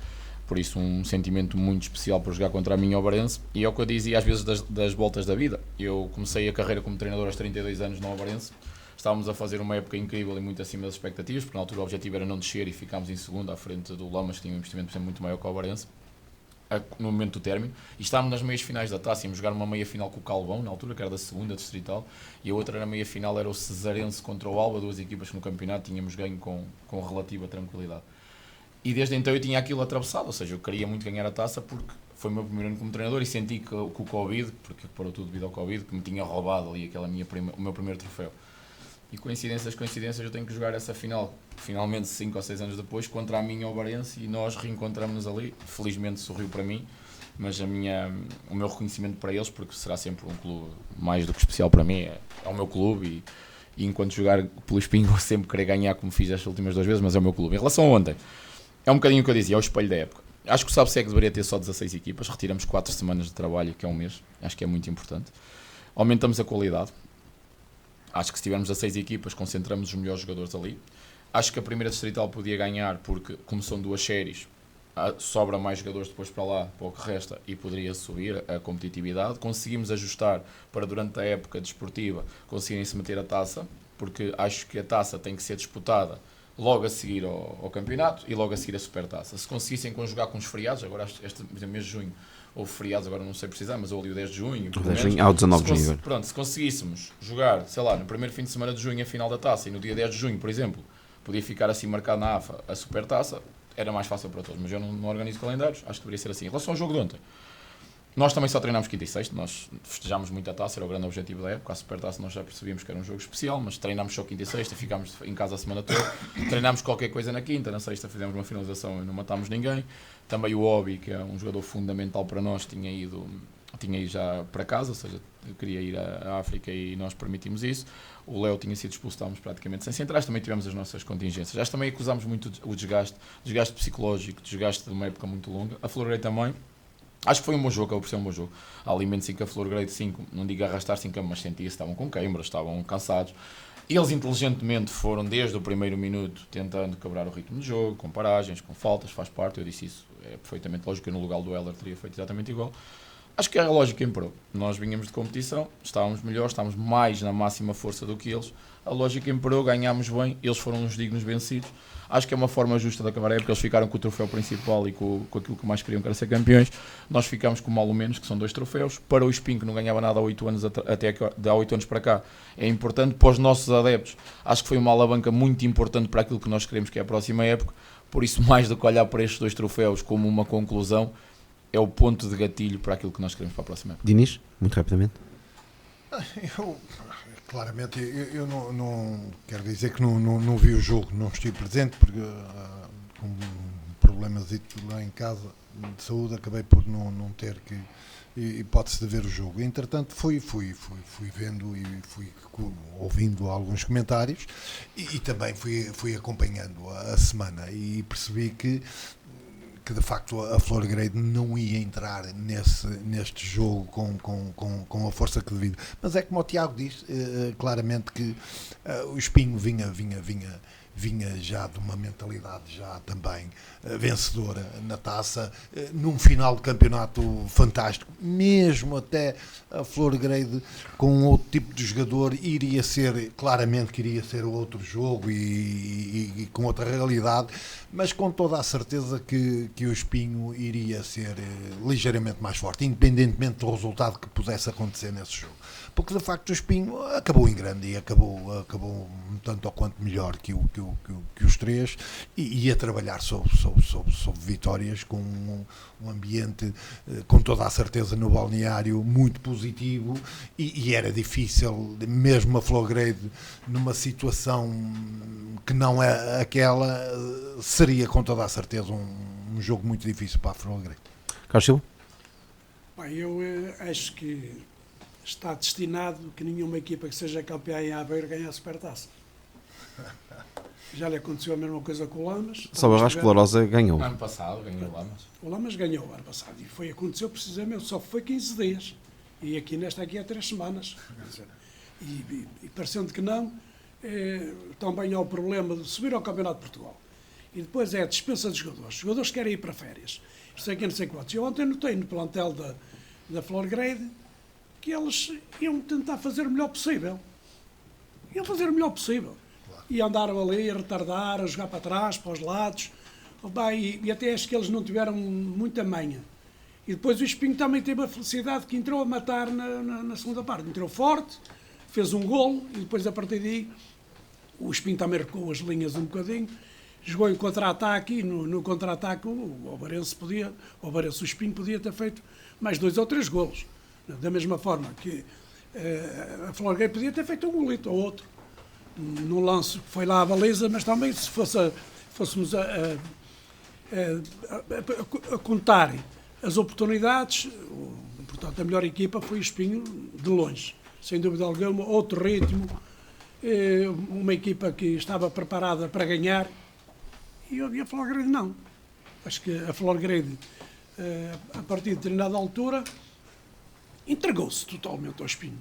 Por isso um sentimento muito especial por jogar contra a minha Ovarense, e é o que eu dizia às vezes das voltas da vida. Eu comecei a carreira como treinador aos 32 anos no Ovarense, estávamos a fazer uma época incrível e muito acima das expectativas, porque na altura o objetivo era não descer e ficámos em segundo à frente do Lamas, que tinha um investimento sempre muito maior que o Ovarense, no momento do término, e estávamos nas meias finais da taça, íamos jogar uma meia final com o Calvão, na altura, que era da segunda distrital, e a outra na meia final era o Cesarense contra o Alba, duas equipas que no campeonato tínhamos ganho com relativa tranquilidade. E desde então eu tinha aquilo atravessado, ou seja, eu queria muito ganhar a taça porque foi o meu primeiro ano como treinador e senti que o Covid, porque parou tudo devido ao Covid, que me tinha roubado ali o meu primeiro troféu. E coincidências, eu tenho que jogar essa final, finalmente 5 ou 6 anos depois, contra a minha Ovarense, e nós reencontramos-nos ali. Felizmente sorriu para mim, mas o meu reconhecimento para eles, porque será sempre um clube mais do que especial para mim, é o meu clube, e enquanto jogar pelo Espinho vou sempre querer ganhar, como fiz estas últimas 2 vezes, mas é o meu clube. Em relação a ontem, é um bocadinho o que eu dizia, é o espelho da época. Acho que o SABSEG deveria ter só 16 equipas, retiramos 4 semanas de trabalho, que é um mês, acho que é muito importante. Aumentamos a qualidade. Acho que se tivermos 16 equipas, concentramos os melhores jogadores ali. Acho que a primeira distrital podia ganhar, porque como são 2 séries, sobra mais jogadores depois para lá, para o que resta, e poderia subir a competitividade. Conseguimos ajustar para, durante a época desportiva, conseguirem-se meter a taça, porque acho que a taça tem que ser disputada logo a seguir ao campeonato e logo a seguir a supertaça. Se conseguissem conjugar com os feriados, agora este mês de junho, houve feriados, agora não sei precisar, mas houve o 10 de junho. O 10 de junho, ao 19 de junho. Pronto, se conseguíssemos jogar, sei lá, no primeiro fim de semana de junho a final da taça, e no dia 10 de junho, por exemplo, podia ficar assim marcado na AFA a supertaça, era mais fácil para todos, mas eu não organizo calendários, acho que deveria ser assim. Em relação ao jogo de ontem, nós também só treinámos quinta e sexta, nós festejámos muito a taça, era o grande objetivo da época. A supertaça nós já percebíamos que era um jogo especial, mas treinámos só quinta e sexta, ficámos em casa a semana toda, treinámos qualquer coisa na quinta, na sexta fizemos uma finalização e não matámos ninguém. Também o Obi, que é um jogador fundamental para nós, tinha ido já para casa, ou seja, eu queria ir à África e nós permitimos isso. O Léo tinha sido expulso, estávamos praticamente sem centrais, também tivemos as nossas contingências. Já também acusámos muito o desgaste psicológico, desgaste de uma época muito longa. A Flor Grey também. Acho que foi um bom jogo, acabou por ser um bom jogo. Há alimentos em que a Flor Grey de 5, não digo arrastar-se em campo, mas sentia-se, estavam com queimbras, estavam cansados. Eles inteligentemente foram desde o primeiro minuto tentando quebrar o ritmo do jogo, com paragens, com faltas, faz parte, eu disse isso, é perfeitamente lógico, eu no lugar do Heller teria feito exatamente igual. Acho que a lógica imperou. Nós vinhamos de competição, estávamos melhores, estávamos mais na máxima força do que eles. A lógica imperou, ganhámos bem, eles foram uns dignos vencidos. Acho que é uma forma justa de acabar a época. Eles ficaram com o troféu principal e com aquilo que mais queriam, que era ser campeões. Nós ficámos com o mal ou menos, que são 2 troféus. Para o Espinho, que não ganhava nada há 8 anos, até há 8 anos para cá, é importante. Para os nossos adeptos, acho que foi uma alavanca muito importante para aquilo que nós queremos, que é a próxima época. Por isso, mais do que olhar para estes 2 troféus como uma conclusão, é o ponto de gatilho para aquilo que nós queremos para a próxima época. Dinis, muito rapidamente. Claramente, eu não quero dizer que não vi o jogo, não estive presente, porque com problemas lá em casa de saúde acabei por não ter hipótese de ver o jogo. Entretanto, fui vendo e fui ouvindo alguns comentários e também fui acompanhando a semana e percebi que de facto a Flor Grey não ia entrar neste jogo com a força que devido. Mas é como o Tiago diz, claramente que o Espinho vinha já de uma mentalidade já também vencedora na taça, num final de campeonato fantástico, mesmo até a Flor Grey com outro tipo de jogador iria ser outro jogo e com outra realidade, mas com toda a certeza que o Espinho iria ser ligeiramente mais forte, independentemente do resultado que pudesse acontecer nesse jogo. Porque de facto o Espinho acabou em grande e acabou tanto ou quanto melhor que os 3 e a trabalhar sobre vitórias, com um ambiente com toda a certeza no balneário muito positivo e era difícil, mesmo a Flor Grey numa situação que não é aquela, seria com toda a certeza um jogo muito difícil para a Flor Grey. Carlos Silva? Bem, eu acho que está destinado que nenhuma equipa que seja campeã em Aveiro ganhe a Supertaça. Já lhe aconteceu a mesma coisa com o Lamas. Só o Vasco Lourosa ganhou. Ano passado ganhou lá, mas... O Lamas ganhou ano passado e aconteceu precisamente, só foi 15 dias. E aqui nesta aqui há 3 semanas. Quer dizer, e parecendo que não, também há o problema de subir ao Campeonato de Portugal. E depois é a dispensa dos jogadores. Os jogadores querem ir para férias. Isto aqui não sei quantos. Eu ontem notei no plantel da Florgrade que eles iam tentar fazer o melhor possível. Iam fazer o melhor possível. E andaram ali a retardar, a jogar para trás, para os lados. E até acho que eles não tiveram muita manha. E depois o Espinho também teve a felicidade que entrou a matar na segunda parte. Entrou forte, fez um golo e depois a partir daí o Espinho também recuou as linhas um bocadinho. Jogou em contra-ataque e no contra-ataque o Espinho podia ter feito mais 2 ou 3 golos. Da mesma forma que a Florgrade podia ter feito um golito ou outro. No lance foi lá a baliza, mas também se fôssemos a contar as oportunidades, portanto a melhor equipa foi o Espinho de longe, sem dúvida alguma, outro ritmo, uma equipa que estava preparada para ganhar e a Florgrade não. Acho que a Florgrade, a partir de determinada altura, entregou-se totalmente ao Espinho.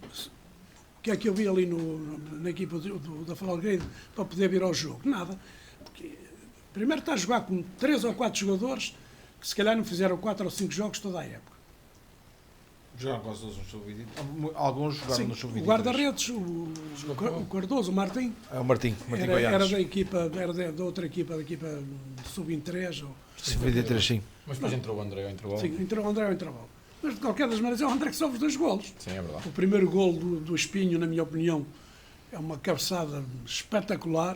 O que é que eu vi ali na equipa da Florgrade para poder vir ao jogo? Nada. Porque, primeiro está a jogar com 3 ou 4 jogadores que se calhar não fizeram 4 ou 5 jogos toda a época. Jogaram quase todos no sub-23. Alguns jogaram no sub-23. O guarda-redes, o Cardoso, o Martim. É o Martim Era da equipa, da outra equipa, da equipa sub-23. Sub-23, sim. Mas depois entrou o André ao intervalo. Sim, entrou o André ao intervalo. Mas de qualquer das maneiras é o André que sofre os 2 golos. Sim, é verdade. O primeiro golo do Espinho, na minha opinião, é uma cabeçada espetacular.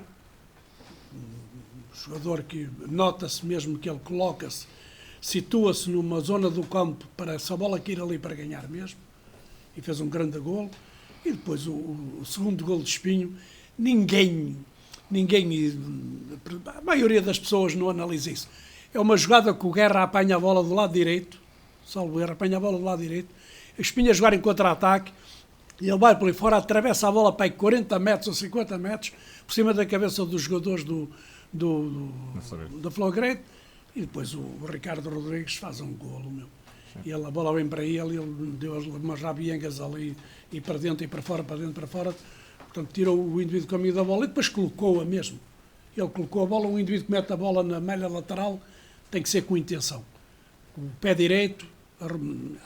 Um jogador que nota-se mesmo que ele coloca-se, situa-se numa zona do campo para essa bola cair ali para ganhar mesmo. E fez um grande golo. E depois o segundo golo de Espinho, ninguém, a maioria das pessoas não analisa isso. É uma jogada que o Guerra apanha a bola do lado direito, Salvo Guerra apanha a bola do lado direito, o Espinho a jogar em contra-ataque, e ele vai por ali fora, atravessa a bola para aí 40 metros ou 50 metros, por cima da cabeça dos jogadores da Florgrade, e depois o Ricardo Rodrigues faz um golo, meu. E a bola vem para ele deu umas rabiengas ali, e para dentro e para fora, para dentro e para fora, portanto tirou o indivíduo do caminho da bola e depois colocou-a mesmo. Ele colocou a bola, um indivíduo que mete a bola na malha lateral tem que ser com intenção. Com o pé direito,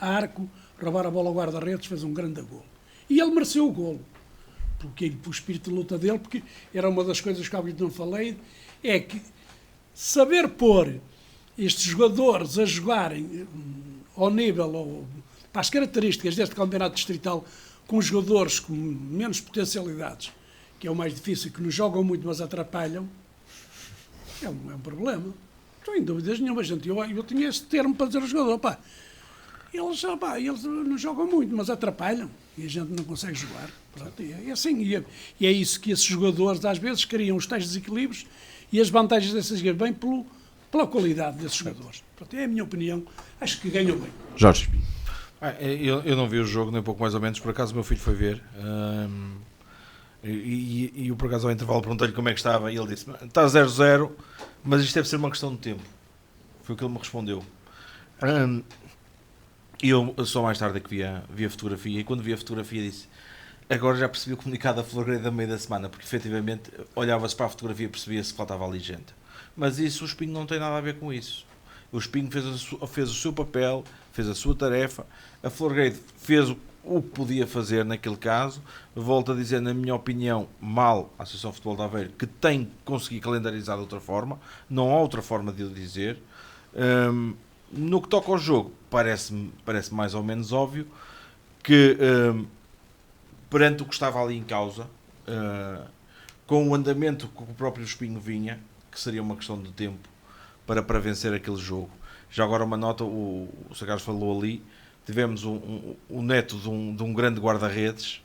arco, roubar a bola ao guarda-redes, fez um grande golo. E ele mereceu o golo, porque o espírito de luta dele, porque era uma das coisas que eu não falei, é que saber pôr estes jogadores a jogarem ao nível, ou para as características deste campeonato distrital, com jogadores com menos potencialidades, que é o mais difícil, que nos jogam muito, mas atrapalham, é um problema. Não tem dúvidas nenhuma, gente. Eu tinha esse termo para dizer ao jogador, pá, eles não jogam muito, mas atrapalham, e a gente não consegue jogar. Pronto, é assim, e é isso que esses jogadores às vezes criam os tais desequilíbrios, e as vantagens dessas equipes vêm pela qualidade desses jogadores. Pronto, é a minha opinião, acho que ganham bem. Jorge. Eu não vi o jogo, nem pouco mais ou menos, por acaso o meu filho foi ver, e eu por acaso ao intervalo perguntei-lhe como é que estava, e ele disse, está 0-0, mas isto deve ser uma questão de tempo. Foi o que ele me respondeu. E eu só mais tarde é que vi a fotografia, e quando vi a fotografia disse, agora já percebi o comunicado da Florgrade da meio da semana, porque efetivamente olhava-se para a fotografia e percebia-se que faltava ali gente. Mas isso, o Espinho não tem nada a ver com isso. O Espinho fez o seu papel, fez a sua tarefa, a Florgrade fez o que podia fazer naquele caso. Volto a dizer, na minha opinião, mal a Associação de Futebol de Aveiro, que tem que conseguir calendarizar de outra forma, não há outra forma de o dizer. No que toca ao jogo, parece mais ou menos óbvio que, perante o que estava ali em causa, com o andamento que o próprio Espinho vinha, que seria uma questão de tempo para vencer aquele jogo. Já agora uma nota, o Sagares falou ali, tivemos o neto de um grande guarda-redes,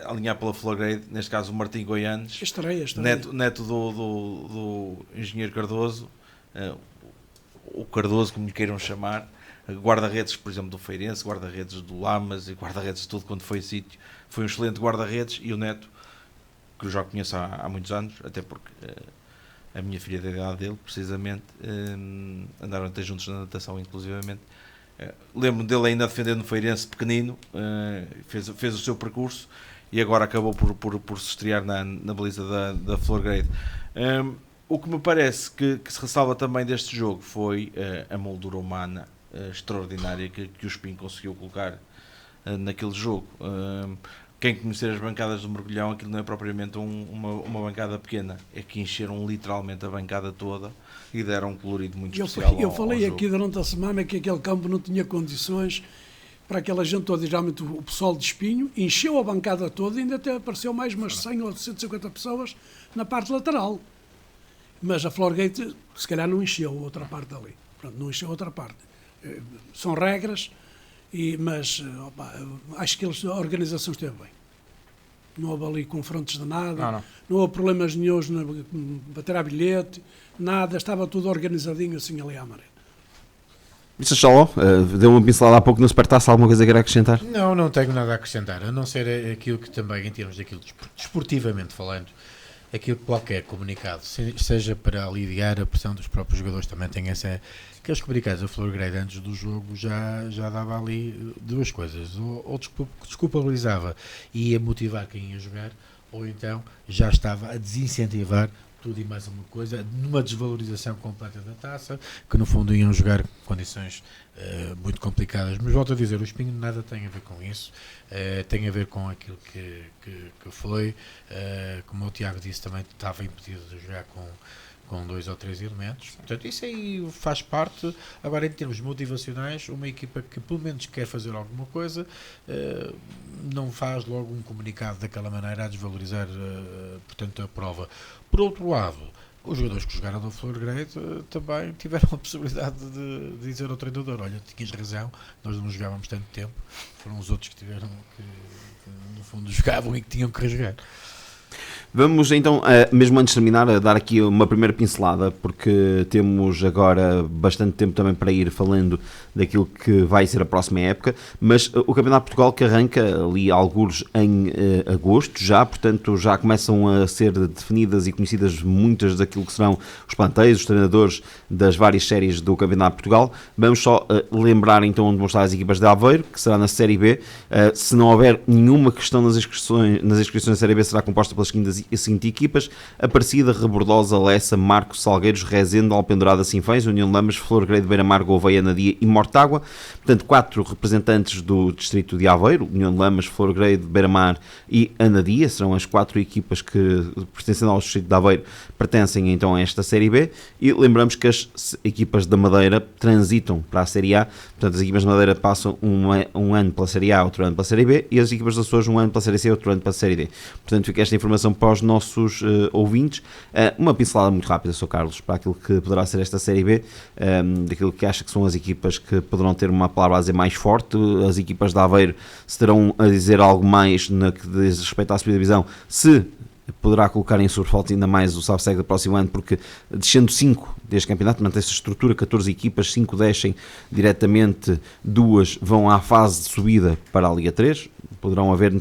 alinhar pela Florgrade, neste caso o Martim Goianes, Estreia. neto do engenheiro Cardoso, o Cardoso, como lhe queiram chamar, guarda-redes, por exemplo, do Feirense, guarda-redes do Lamas e guarda-redes de tudo quando foi sítio. Foi um excelente guarda-redes, e o neto eu já conheço há muitos anos, até porque a minha filha da idade dele, precisamente, andaram até juntos na natação, inclusivamente. Lembro-me dele ainda defendendo no Feirense pequenino, fez o seu percurso e agora acabou por se estrear na baliza da Flor Grade. O que me parece que se ressalva também deste jogo foi a moldura humana extraordinária que o Espinho conseguiu colocar naquele jogo. Quem conhecer as bancadas do Mergulhão, aquilo não é propriamente uma bancada pequena, é que encheram literalmente a bancada toda e deram um colorido muito especial Eu falei ao aqui jogo. durante a semana que aquele campo não tinha condições para aquela gente toda, e geralmente o pessoal de Espinho encheu a bancada toda e ainda até apareceu mais umas 100 ou 150 pessoas na parte lateral. Mas a Floorgate se calhar não encheu a outra parte ali. Pronto, não encheu a outra parte. São regras, mas acho que a organização esteve bem. Não houve ali confrontos de nada, não houve problemas nenhuns na bater a bilhete, nada, estava tudo organizadinho assim ali à maré. Mr. Chaló, deu uma pincelada há pouco no Supertaça, alguma coisa que queira acrescentar? Não tenho nada a acrescentar, a não ser aquilo que também, em termos daquilo desportivamente falando, aquilo que qualquer comunicado, seja para aliviar a pressão dos próprios jogadores, também tem aqueles comunicados da Flor Grade antes do jogo já dava ali duas coisas, ou desculpabilizava e ia motivar quem ia jogar, ou então já estava a desincentivar tudo e mais uma coisa, numa desvalorização completa da taça, que no fundo iam jogar com condições muito complicadas. Mas volto a dizer, o Espinho nada tem a ver com isso, tem a ver com aquilo que foi, como o Tiago disse, também estava impedido de jogar com 2 ou 3 elementos. Portanto, isso aí faz parte. Agora, em termos motivacionais, uma equipa que pelo menos quer fazer alguma coisa, não faz logo um comunicado daquela maneira a desvalorizar, portanto, a prova. Por outro lado, os jogadores que jogaram do Flor Grade também tiveram a possibilidade de dizer ao treinador: olha, tinhas razão, nós não jogávamos tanto tempo. Foram os outros que tiveram que no fundo jogavam e que tinham que jogar. Vamos então, mesmo antes de terminar, a dar aqui uma primeira pincelada, porque temos agora bastante tempo também para ir falando daquilo que vai ser a próxima época, mas o Campeonato de Portugal que arranca ali algures em agosto já, portanto já começam a ser definidas e conhecidas muitas daquilo que serão os planteios, os treinadores das várias séries do Campeonato de Portugal. Vamos só lembrar então onde vão estar as equipas de Aveiro, que será na Série B. Se não houver nenhuma questão nas inscrições da Série B, será composta pelas seguintes equipas: Aparecida, Rebordosa, Lessa, Marcos, Salgueiros, Rezende, Alpendurada, Sinfãs, União de Lamas, Flor Grade, Beira-Mar, Gouveia, Anadia e Mortágua. Portanto, 4 representantes do distrito de Aveiro: União de Lamas, Flor Grade, Beira-Mar e Anadia. Serão as 4 equipas que, pertencendo ao distrito de Aveiro, pertencem então a esta Série B. E lembramos que as equipas da Madeira transitam para a Série A. Portanto, as equipas da Madeira passam um ano pela Série A, outro ano pela Série B, e as equipas das Açores um ano pela Série C, outro ano pela Série D. Portanto, fica esta informação para os nossos ouvintes. Uma pincelada muito rápida, Sr. Carlos, para aquilo que poderá ser esta Série B, daquilo que acha que são as equipas que poderão ter uma palavra a dizer mais forte. As equipas de Aveiro se terão a dizer algo mais no que diz respeito à segunda divisão, se poderá colocar em sobressalto ainda mais o Salseg do próximo ano, porque descendo 5 deste campeonato, mantém-se a estrutura, 14 equipas, 5 descem diretamente, 2 vão à fase de subida para a Liga 3, poderão haver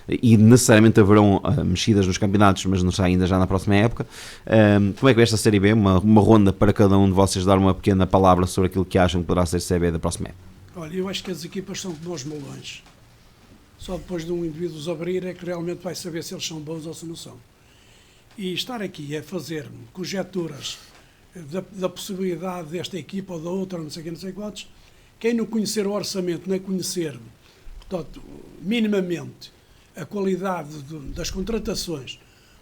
e necessariamente haverão mexidas nos campeonatos, mas não está ainda já na próxima época. Como é que é esta Série B? Uma ronda para cada um de vocês dar uma pequena palavra sobre aquilo que acham que poderá ser a Série B da próxima época. Olha, eu acho que as equipas são como os melões. Só depois de um indivíduo os abrir é que realmente vai saber se eles são bons ou se não são. E estar aqui a fazer conjecturas da possibilidade desta equipa ou da outra, não sei quantos, quem não conhecer o orçamento, nem conhecer, portanto, minimamente a qualidade das contratações,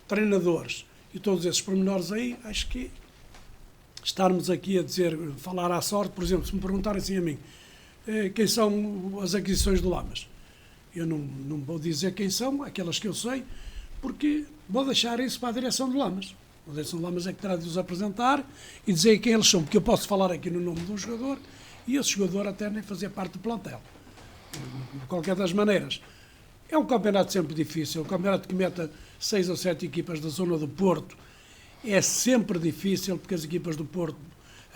treinadores e todos esses pormenores aí, acho que estarmos aqui a dizer, falar à sorte, por exemplo, se me perguntarem assim a mim, quem são as aquisições do Lamas? Eu não vou dizer quem são, aquelas que eu sei, porque vou deixar isso para a direção de Lamas. A direção de Lamas é que terá de os apresentar e dizer quem eles são, porque eu posso falar aqui no nome de um jogador e esse jogador até nem fazer parte do plantel. De qualquer das maneiras, é um campeonato sempre difícil, um campeonato que meta 6 ou 7 equipas da zona do Porto é sempre difícil, porque as equipas do Porto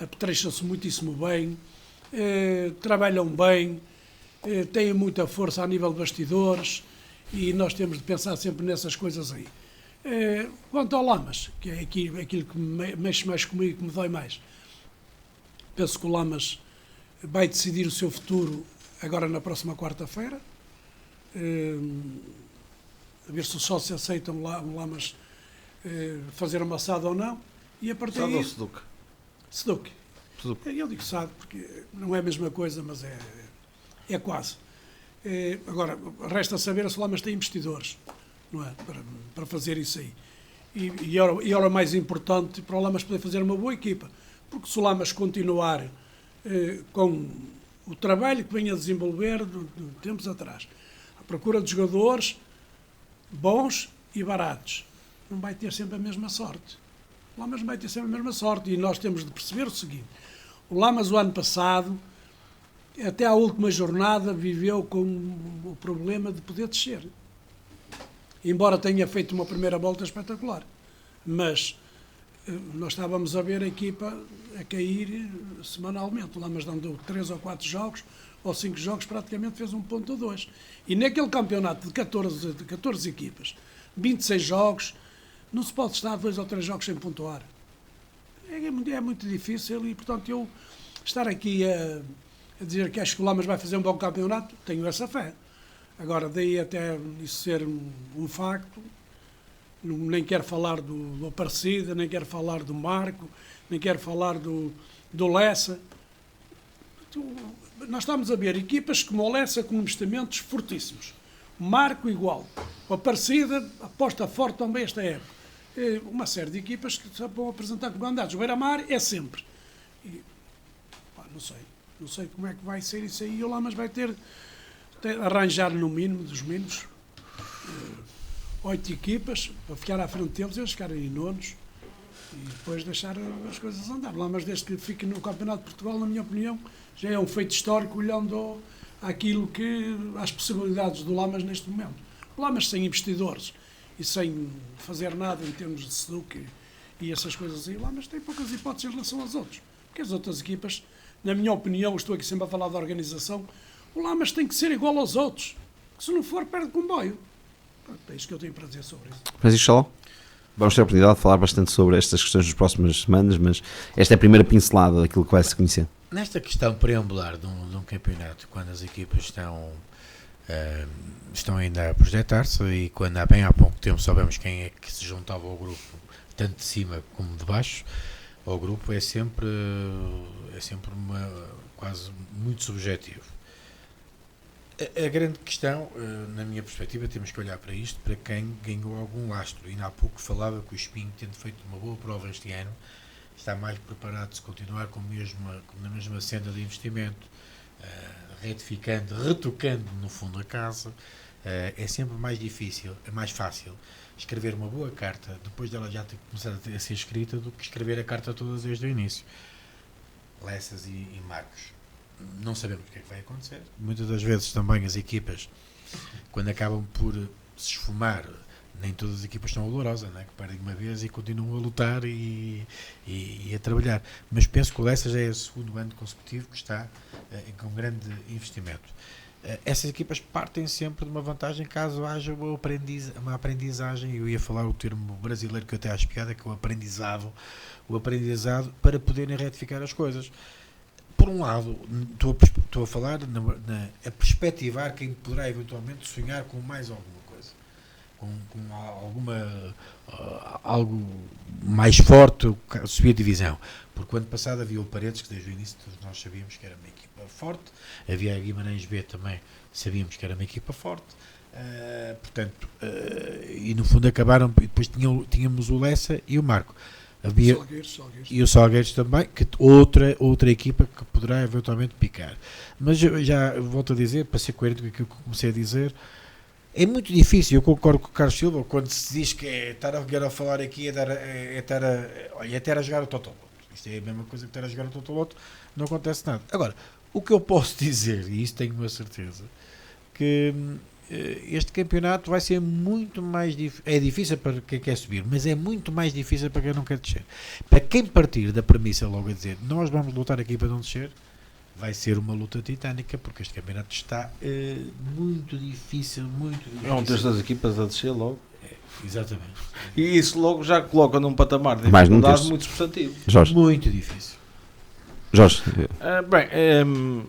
apetrecham-se muitíssimo bem, trabalham bem, têm muita força a nível de bastidores e nós temos de pensar sempre nessas coisas aí. Quanto ao Lamas, que é aquilo que mexe mais comigo, que me dói mais, penso que o Lamas vai decidir o seu futuro agora na próxima quarta-feira, a ver se os sócios aceitam o Lamas fazer amassado ou não, e a partir Sado ou daí... Seduc? Seduc. Seduc. Eu digo Sado porque não é a mesma coisa, mas é quase. Agora, resta saber se o Lamas tem investidores, não é? Para fazer isso aí. E era o mais importante para o Lamas poder fazer uma boa equipa, porque se o Lamas continuar com o trabalho que vem a desenvolver de tempos atrás, à procura de jogadores bons e baratos, não vai ter sempre a mesma sorte. O Lamas vai ter sempre a mesma sorte, e nós temos de perceber o seguinte: o Lamas, o ano passado, até à última jornada, viveu com o problema de poder descer. Embora tenha feito uma primeira volta espetacular. Mas nós estávamos a ver a equipa a cair semanalmente. O Lamas dando 3 ou 4 jogos, ou 5 jogos, praticamente fez 1 ponto ou 2. E naquele campeonato de 14 equipas, 26 jogos, não se pode estar 2 ou 3 jogos sem pontuar. É muito difícil, e portanto eu estar aqui a dizer que acho que o Lamas vai fazer um bom campeonato, tenho essa fé. Agora, daí até isso ser um facto, nem quero falar do Aparecida, nem quero falar do Marco, nem quero falar do Lessa. Nós estamos a ver equipas como o Lessa com investimentos fortíssimos. O Marco igual. O Aparecida aposta forte também esta época. Uma série de equipas que só vão apresentar como candidatos. O Beira-Mar é sempre. Não sei como é que vai ser isso aí. O Lamas vai ter arranjar no mínimo dos mínimos 8 equipas para ficar à frente deles, eles ficarem em nonos e depois deixar as coisas andar. O Lamas, desde que fique no Campeonato de Portugal, na minha opinião, já é um feito histórico, olhando às possibilidades do Lamas neste momento. O Lamas sem investidores e sem fazer nada em termos de Seduc e essas coisas aí, o Lamas tem poucas hipóteses em relação aos outros, porque as outras equipas, na minha opinião, estou aqui sempre a falar da organização, o Lamas tem que ser igual aos outros, que se não for, perde comboio. É isto que eu tenho para dizer sobre isso. Francisco Saló, vamos ter a oportunidade de falar bastante sobre estas questões nas próximas semanas, mas esta é a primeira pincelada daquilo que vai-se conhecer. Nesta questão preambular de um campeonato, quando as equipas estão ainda a projetar-se, e quando há pouco tempo soubemos quem é que se juntava ao grupo, tanto de cima como de baixo, ao grupo, é sempre quase muito subjetivo. A grande questão, na minha perspectiva, temos que olhar para isto, para quem ganhou algum lastro. Ainda há pouco falava que o Espinho, tendo feito uma boa prova este ano, está mais preparado de se continuar na mesma senda de investimento, retocando no fundo a casa. É sempre mais difícil, é mais fácil escrever uma boa carta depois dela já ter começado a ser escrita do que escrever a carta toda desde o início. Lessas e Marcos, não sabemos o que é que vai acontecer. Muitas das vezes também as equipas, quando acabam por se esfumar, nem todas as equipas estão olorosas, não é? Que perdem uma vez e continuam a lutar e a trabalhar. Mas penso que o Lessa já é o segundo ano consecutivo que está com grande investimento. Essas equipas partem sempre de uma vantagem caso haja uma aprendizagem. Eu ia falar o termo brasileiro que eu até acho piada, que é o aprendizado para poderem retificar as coisas. Por um lado, estou a falar a perspectivar quem poderá eventualmente sonhar com mais alguma coisa, com algo mais forte, subir a divisão. Porque o ano passado havia o Paredes, que desde o início todos nós sabíamos que era uma equipa forte, havia a Guimarães B também, sabíamos que era uma equipa forte, e no fundo acabaram, e depois tínhamos o Lessa e o Marco. Salgueiros. E o Salgueiros também, que outra equipa que poderá eventualmente picar. Mas eu já volto a dizer, para ser coerente com aquilo que comecei a dizer, é muito difícil. Eu concordo com o Carlos Silva quando se diz que estar a falar aqui é estar a jogar o Totoloto. Isto é a mesma coisa que estar a jogar o Totoloto, não acontece nada. Agora, o que eu posso dizer, e isso tenho a certeza, que este campeonato vai ser muito mais difícil. É difícil para quem quer subir, mas é muito mais difícil para quem não quer descer. Para quem partir da premissa logo a dizer nós vamos lutar aqui para não descer, vai ser uma luta titânica, porque este campeonato está muito difícil. É um terço das equipas a descer logo. Exatamente. E isso logo já coloca num patamar de Mais num dificuldade terço. muito substantivo. Jorge. Muito difícil. Jorge. Bem,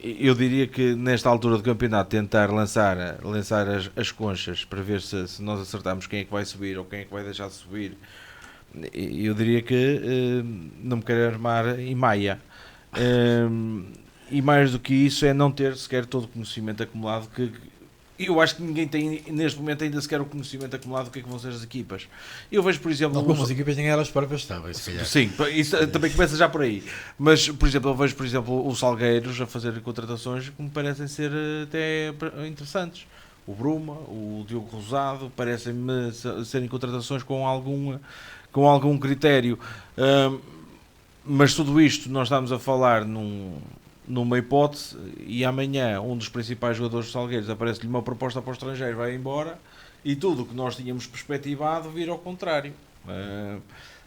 eu diria que nesta altura do campeonato tentar lançar as conchas para ver se nós acertamos quem é que vai subir ou quem é que vai deixar de subir, eu diria que não me quero armar em maia. E mais do que isso é não ter sequer todo o conhecimento acumulado que eu acho que ninguém tem neste momento ainda sequer o conhecimento acumulado do que é que vão ser as equipas. Eu vejo, por exemplo, Algumas equipas nem elas próprias estavam, se calhar. sim, isso também começa já por aí. Mas, por exemplo, eu vejo, por exemplo, o Salgueiros a fazer contratações que me parecem ser até interessantes. O Bruma, o Diogo Rosado, parecem-me serem contratações com algum critério. Mas tudo isto nós estamos a falar numa hipótese e amanhã um dos principais jogadores dos Salgueiros aparece-lhe uma proposta para o estrangeiro, vai embora e tudo o que nós tínhamos perspectivado vira ao contrário.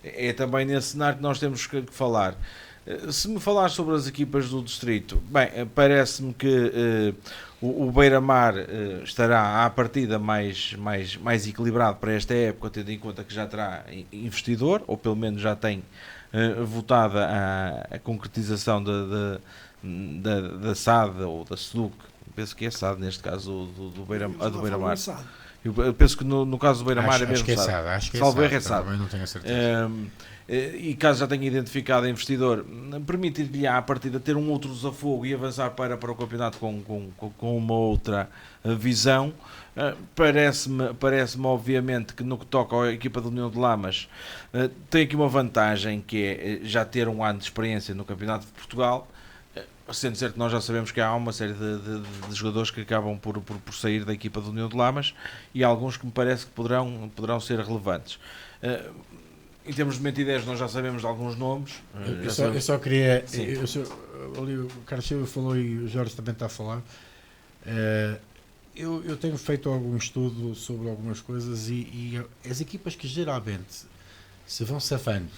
É também nesse cenário que nós temos que falar. Se me falar sobre as equipas do distrito, bem, parece-me que o Beira-Mar estará à partida mais equilibrado para esta época, tendo em conta que já terá investidor, ou pelo menos já tem votada a concretização da SAD ou da SEDUC, penso que é SAD neste caso do Beira-Mar. Eu penso que no caso do Beira-Mar é mesmo SAD. Acho que é Salvo erro, é SAD. SAD. Também não tenho a certeza. E caso já tenha identificado a investidor, permitir-lhe à partida ter um outro desafogo e avançar para o campeonato com uma outra visão. Parece-me obviamente que no que toca à equipa da União de Lamas tem aqui uma vantagem que é já ter um ano de experiência no Campeonato de Portugal, sendo certo que nós já sabemos que há uma série de jogadores que acabam por sair da equipa da União de Lamas e alguns que me parece que poderão ser relevantes. Em termos de mentideiros nós já sabemos de alguns nomes. Eu só queria... Ali o Carlos Silva falou e o Jorge também está a falar. Eu tenho feito algum estudo sobre algumas coisas e as equipas que geralmente se vão safando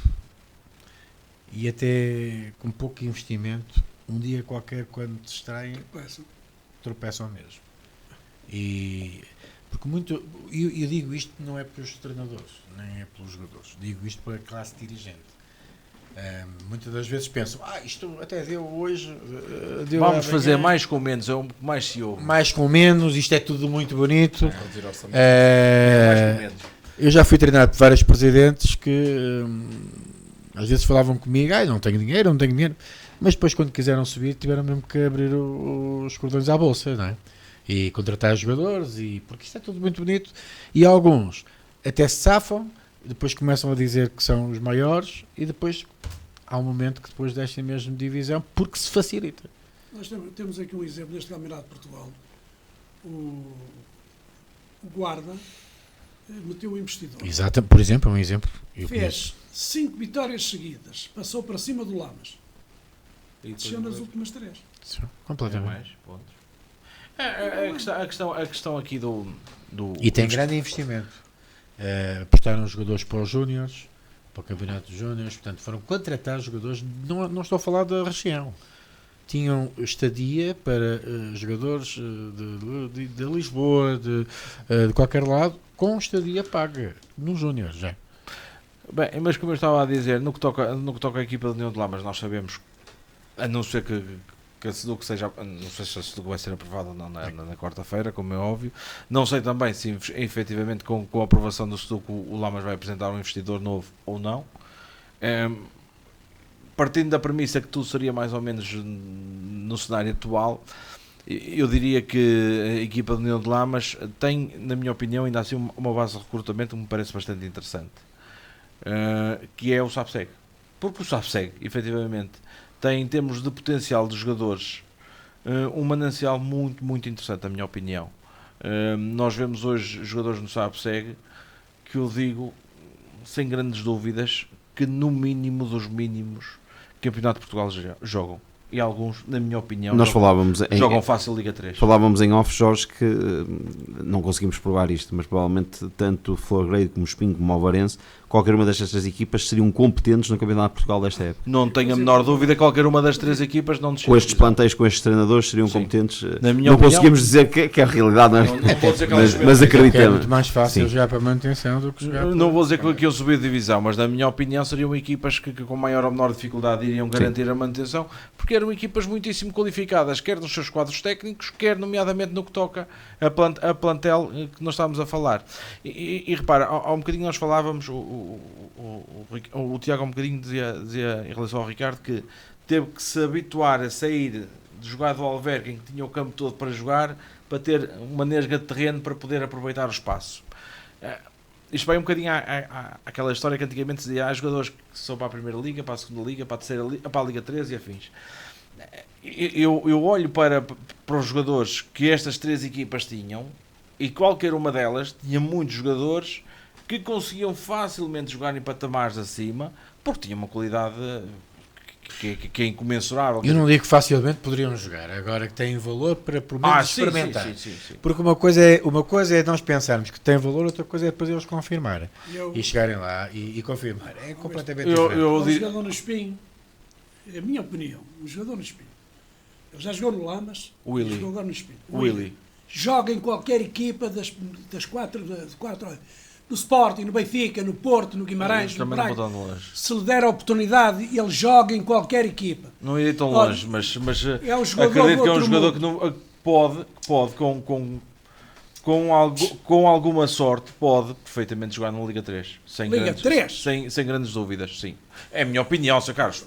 e até com pouco investimento, um dia qualquer quando se distraem, tropeçam mesmo. Porque eu digo isto não é pelos treinadores, nem é pelos jogadores, digo isto pela classe dirigente. Muitas das vezes pensam, isto até deu hoje, vamos fazer mais com menos, é o que mais se ouve. Mais com menos, isto é tudo muito bonito. Mais com menos. Eu já fui treinado por vários presidentes que às vezes falavam comigo, não tenho dinheiro, mas depois quando quiseram subir tiveram mesmo que abrir os cordões à bolsa, não é? E contratar jogadores, porque isto é tudo muito bonito, e alguns até se safam, depois começam a dizer que são os maiores, e depois há um momento que depois descem mesmo de divisão, porque se facilita. Nós temos aqui um exemplo neste Campeonato de Portugal. O Guarda meteu o investidor. Exato, por exemplo, é um exemplo. Fez 5 vitórias seguidas, passou para cima do Lamas. E desceu nas últimas 3. Completamente. Mais pontos. A questão aqui do E tem grande investimento. Apostaram os jogadores para os Júniores, para o Campeonato de Júniores, portanto foram contratar jogadores, não estou a falar da região. Tinham estadia para jogadores de Lisboa, de qualquer lado, com estadia paga no Júnior já. Bem, mas como eu estava a dizer, no que toca à equipa de União de Lamas, nós sabemos, a não ser que a SEDUC seja, não sei se a SEDUC vai ser aprovada ou não na quarta-feira, como é óbvio. Não sei também se efetivamente com a aprovação do SEDUC o Lamas vai apresentar um investidor novo ou não. Partindo da premissa que tudo seria mais ou menos no cenário atual, eu diria que a equipa de União de Lamas tem, na minha opinião, ainda assim uma base de recrutamento que me parece bastante interessante, que é o SAPSEG. Porque o SAPSEG, efetivamente, tem, em termos de potencial de jogadores, um manancial muito, muito interessante, na minha opinião. Nós vemos hoje jogadores no SAPSEG que eu digo, sem grandes dúvidas, que no mínimo dos mínimos, Campeonato de Portugal jogam. e alguns, na minha opinião, Nós jogam fácil Liga 3. Falávamos em off, Jorge, que não conseguimos provar isto, mas provavelmente tanto o Florgrade como o Espinho como o Alvarense, qualquer uma destas três equipas seriam competentes no Campeonato de Portugal desta época. Não tenho a menor dúvida, qualquer uma das três equipas não desceu. Com estes plantéis, com estes treinadores, seriam competentes. Na minha não opinião, conseguimos dizer que é a realidade, não é? Não vou dizer que mas É acreditamos. muito mais fácil Sim. jogar para manutenção do que jogar não vou dizer que eu subi de divisão, mas na minha opinião seriam equipas que com maior ou menor dificuldade iriam garantir a manutenção, porque eram equipas muitíssimo qualificadas, quer nos seus quadros técnicos, quer nomeadamente no que toca a plantel que nós estávamos a falar. E repara, há um bocadinho nós falávamos, o Tiago há um bocadinho dizia em relação ao Ricardo que teve que se habituar a sair de jogar do Alverca, em que tinha o campo todo para jogar, para ter uma nesga de terreno para poder aproveitar o espaço. Isto vai um bocadinho àquela história que antigamente se dizia: há jogadores que são para a Primeira Liga, para a Segunda Liga, para a Terceira Liga, para a Liga 13 e afins. Eu olho para os jogadores que estas três equipas tinham, e qualquer uma delas tinha muitos jogadores que conseguiam facilmente jogar em patamares acima, porque tinham uma qualidade que é incomensurável. Eu não digo que facilmente poderiam jogar, agora que têm valor para pelo menos experimentar. Sim. Porque uma coisa é nós pensarmos que tem valor, outra coisa é depois eles confirmarem e chegarem lá e confirmar. É completamente diferente. Um jogador no Espinho, é a minha opinião, um jogador no Espinho. Ele já jogou no Lamas, Willy. jogou agora no Espinho. Willy. Joga em qualquer equipa das quatro, no Sporting, no Benfica, no Porto, no Guimarães, no Braga. Se lhe der a oportunidade, ele joga em qualquer equipa. Não irei tão longe, mas é um jogador acredito que é um jogador que pode com alguma sorte, pode perfeitamente jogar na Liga 3. Sem grandes dúvidas, sim. É a minha opinião, Sr. Carlos.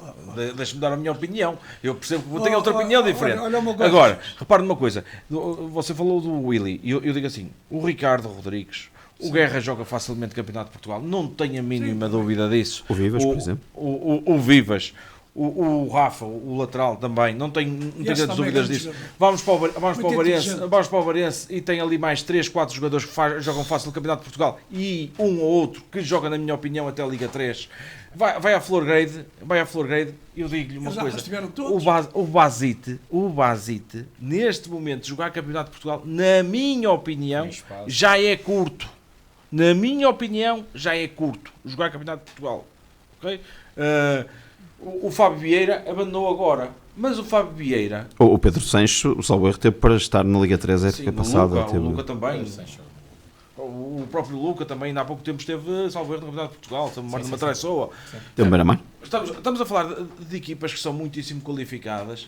Deixa-me dar a minha opinião. Eu percebo que tenho outra opinião diferente. Olha agora, repare numa coisa. Você falou do Willy, e eu digo assim, o Ricardo Rodrigues, o Guerra joga facilmente Campeonato de Portugal, não tenho a mínima dúvida disso. O Vivas, por exemplo. O Vivas, o Rafa, o lateral também, não tenho grandes dúvidas disso. Vamos para o Varense e tem ali mais 3, 4 jogadores que jogam fácil o Campeonato de Portugal e um ou outro que joga, na minha opinião, até a Liga 3. Vai à Florgrade, eu digo-lhe uma coisa. O Basite, neste momento, jogar Campeonato de Portugal, na minha opinião, já é curto. Na minha opinião, já é curto jogar Campeonato de Portugal. Okay? O Fábio Vieira abandonou agora, mas o Fábio Vieira... O Pedro Sancho, o salvo erro, teve para estar na Liga 3 a época passada. O Luca também. O próprio Luca também, há pouco tempo esteve, salvo erro, no Campeonato de Portugal, numa traiçoa. Estamos a falar de equipas que são muitíssimo qualificadas.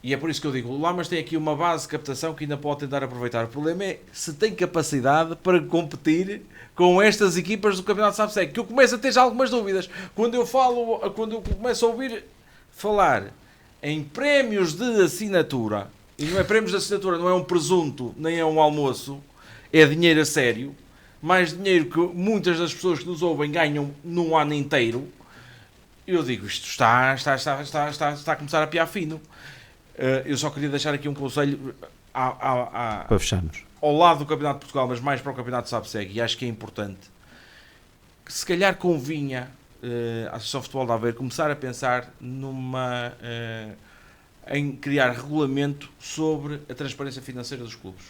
E é por isso que eu digo, o Lamas tem aqui uma base de captação que ainda pode tentar aproveitar. O problema é se tem capacidade para competir com estas equipas do Campeonato de Sabsec, que eu começo a ter já algumas dúvidas. Quando eu começo a ouvir falar em prémios de assinatura, e não é prémios de assinatura, não é um presunto, nem é um almoço, é dinheiro a sério, mais dinheiro que muitas das pessoas que nos ouvem ganham num ano inteiro, eu digo, isto está a começar a piar fino. Eu só queria deixar aqui um conselho para fecharmos. Ao lado do Campeonato de Portugal, mas mais para o Campeonato de Sabseg, e acho que é importante, que se calhar convinha à Associação de Futebol de Aveiro começar a pensar em criar regulamento sobre a transparência financeira dos clubes.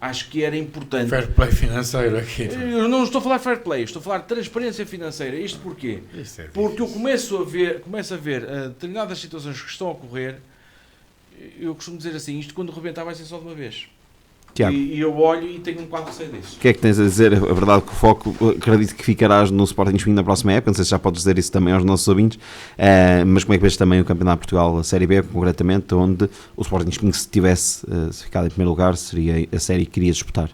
Acho que era importante. Fair play financeiro aqui. Eu não estou a falar fair play, estou a falar de transparência financeira. Isto porquê? Porque eu começo a ver determinadas situações que estão a ocorrer. Eu costumo dizer assim, isto quando rebentar vai ser só de uma vez. E eu olho e tenho um quadro de receio disso. O que é que tens a dizer? A verdade que o foco, acredito que ficarás no Sporting Espinho na próxima época, não sei se já podes dizer isso também aos nossos ouvintes, mas como é que vês também o Campeonato de Portugal, a Série B, concretamente, onde o Sporting Espinho, se tivesse ficado em primeiro lugar, seria a série que queria disputar?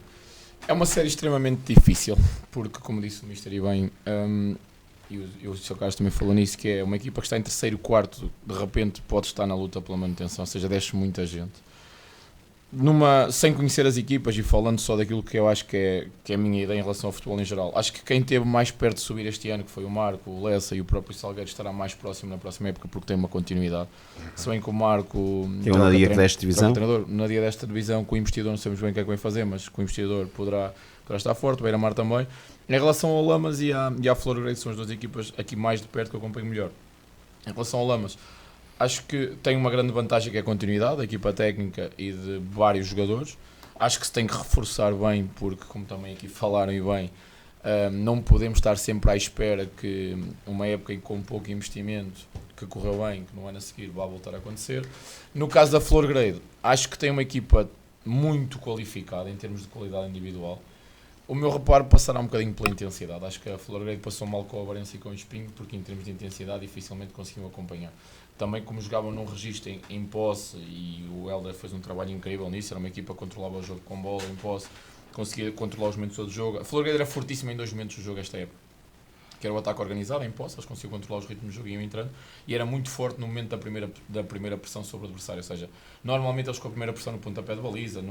É uma série extremamente difícil, porque, como disse o Mister e bem, e o Sr. Carlos também falou nisso, que é uma equipa que está em terceiro e quarto, de repente pode estar na luta pela manutenção, ou seja, desce muita gente. Sem conhecer as equipas e falando só daquilo que eu acho que é a minha ideia em relação ao futebol em geral, acho que quem esteve mais perto de subir este ano, que foi o Marco, o Lessa e o próprio Salgueiro, estará mais próximo na próxima época porque tem uma continuidade. Se bem que o Marco tem na dia desta divisão, na dia desta divisão, com o investidor não sabemos bem o que é que vai fazer, mas com o investidor poderá estar forte, o Beira-Mar também. Em relação ao Lamas e à Florgrade, são as duas equipas aqui mais de perto que eu acompanho melhor. Em relação ao Lamas, Acho que tem uma grande vantagem que é a continuidade da equipa técnica e de vários jogadores. Acho que se tem que reforçar bem, porque, como também aqui falaram e bem, não podemos estar sempre à espera que uma época com pouco investimento, que correu bem, que no ano a seguir vai voltar a acontecer. No caso da Florgrade, acho que tem uma equipa muito qualificada em termos de qualidade individual. O meu reparo passará um bocadinho pela intensidade. Acho que a Florgrade passou mal com a Varense e com o Espinho, porque em termos de intensidade dificilmente conseguiu acompanhar. Também como jogavam num registro em posse, e o Helder fez um trabalho incrível nisso, era uma equipa que controlava o jogo com bola, em posse, conseguia controlar os momentos do jogo. A Florgrade era fortíssima em 2 momentos do jogo esta época, que era o ataque organizado em posse, eles conseguiam controlar os ritmos do jogo e iam entrando, e era muito forte no momento da primeira pressão sobre o adversário, ou seja, normalmente eles com a primeira pressão no pontapé de baliza,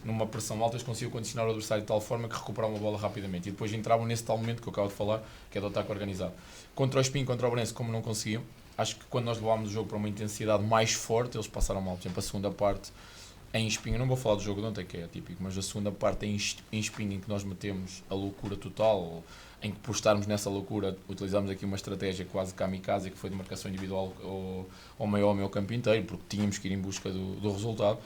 numa pressão alta, eles conseguiam condicionar o adversário de tal forma que recuperavam a bola rapidamente, e depois entravam nesse tal momento que eu acabo de falar, que é do ataque organizado. Contra o Espinho, contra o Varense, como não conseguiam, acho que quando nós levámos o jogo para uma intensidade mais forte, eles passaram mal. Por exemplo, a segunda parte em Espinho, não vou falar do jogo de ontem, que é típico, mas a segunda parte em Espinho, em que nós metemos a loucura total, em que por estarmos nessa loucura, utilizámos aqui uma estratégia quase kamikaze, que foi de marcação individual ao meio campo inteiro, porque tínhamos que ir em busca do resultado.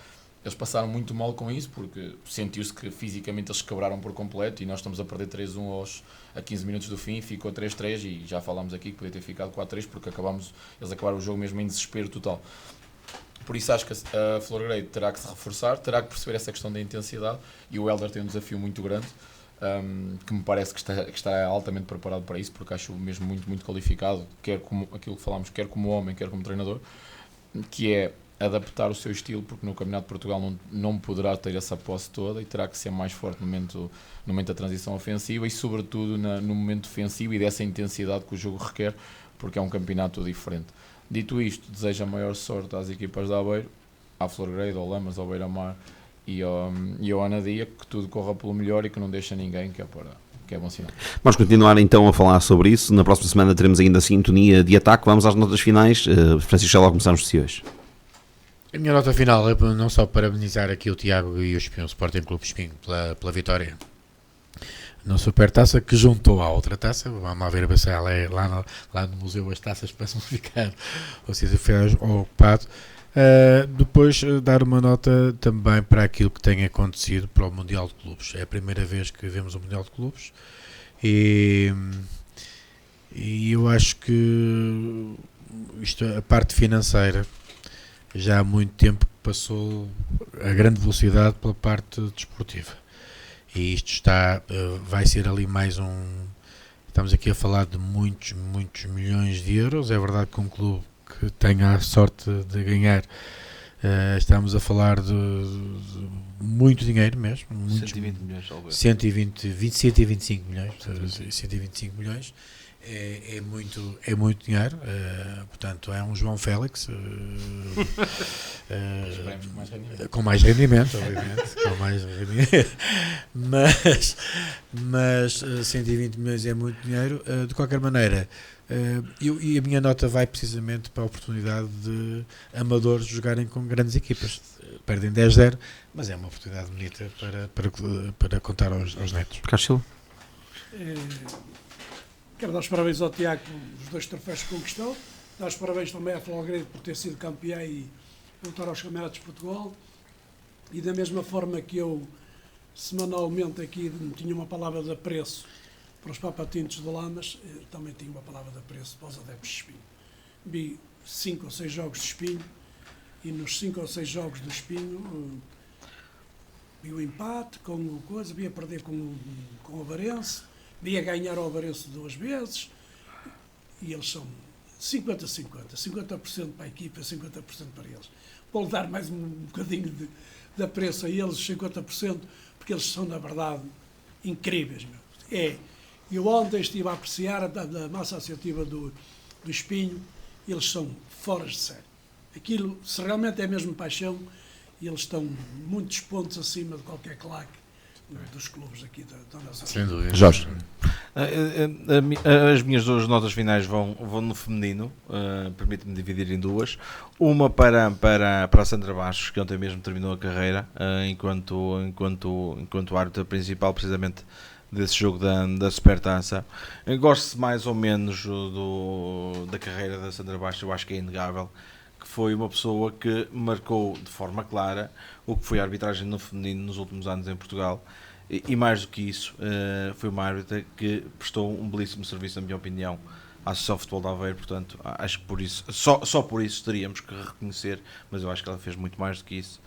Eles passaram muito mal com isso, porque sentiu-se que fisicamente eles se quebraram por completo, e nós estamos a perder 3-1 a 15 minutos do fim, ficou 3-3, e já falámos aqui que podia ter ficado 4-3, porque eles acabaram o jogo mesmo em desespero total. Por isso acho que a Florgrade terá que se reforçar, terá que perceber essa questão da intensidade, e o Helder tem um desafio muito grande, que me parece que está altamente preparado para isso, porque acho mesmo muito, muito qualificado, quer como aquilo que falámos, quer como homem, quer como treinador, que é adaptar o seu estilo, porque no Campeonato de Portugal não poderá ter essa posse toda, e terá que ser mais forte no momento da transição ofensiva, e sobretudo no momento defensivo, e dessa intensidade que o jogo requer, porque é um campeonato diferente. Dito isto, desejo a maior sorte às equipas da Aveiro, à Florgrade, ao Lamas, ao Beira-Mar e ao Anadia, que tudo corra pelo melhor e que não deixa ninguém, que é bom sinal. Vamos continuar então a falar sobre isso. Na próxima semana teremos ainda a sintonia de ataque. Vamos às notas finais. Francisco, já logo começamos por si hoje. A minha nota final é não só parabenizar aqui o Tiago e o Espinho, o Sporting Clube Espinho, pela vitória na Supertaça, que juntou à outra taça. Vamos lá ver se ela é lá no museu, as taças passam a ficar, ou seja, foi ocupado. Depois dar uma nota também para aquilo que tem acontecido para o Mundial de Clubes. É a primeira vez que vemos o Mundial de Clubes, e eu acho que a parte financeira já há muito tempo passou a grande velocidade pela parte desportiva, e isto vai ser ali mais estamos aqui a falar de muitos milhões de euros. É verdade que um clube que tenha a sorte de ganhar, estamos a falar de muito dinheiro mesmo, 120 milhões, 125 milhões, 125 milhões. É muito dinheiro, portanto é um João Félix com mais rendimento, obviamente, mas 120 milhões é muito dinheiro. De qualquer maneira, e a minha nota vai precisamente para a oportunidade de amadores jogarem com grandes equipas. Perdem 10-0, mas é uma oportunidade bonita para contar aos netos. Carlos, quero dar os parabéns ao Tiago pelos 2 troféus que conquistou, dar os parabéns também à Florgrade por ter sido campeã e voltar aos campeonatos de Portugal, e da mesma forma que eu semanalmente aqui tinha uma palavra de apreço para os papatintos de Lamas, também tinha uma palavra de apreço para os adeptos de Espinho. Vi 5 ou 6 jogos de Espinho, e nos 5 ou 6 jogos do Espinho vi o empate com o coisa, vi a perder com o Varense, vi a ganhar ao Varense 2 vezes, e eles são 50-50, 50% para a equipa, 50% para eles. Vou dar mais um bocadinho de apreço a eles, 50%, porque eles são, na verdade, incríveis. Eu ontem estive a apreciar a massa associativa do Espinho, eles são fora de série. Aquilo, se realmente é mesmo paixão, eles estão muitos pontos acima de qualquer claque dos clubes aqui da nossa. Sem dúvida. Jorge. As minhas 2 notas finais vão no feminino, permite-me dividir em 2. Uma para a Sandra Bastos, que ontem mesmo terminou a carreira enquanto árbitra principal, precisamente desse jogo da Supertaça. Gosto mais ou menos da carreira da Sandra Bastos. Eu acho que é inegável que foi uma pessoa que marcou de forma clara o que foi a arbitragem no feminino nos últimos anos em Portugal. E mais do que isso, foi uma árbitra que prestou um belíssimo serviço, na minha opinião, à Associação de Futebol de Aveiro. Portanto, acho que por isso, só por isso teríamos que reconhecer, mas eu acho que ela fez muito mais do que isso.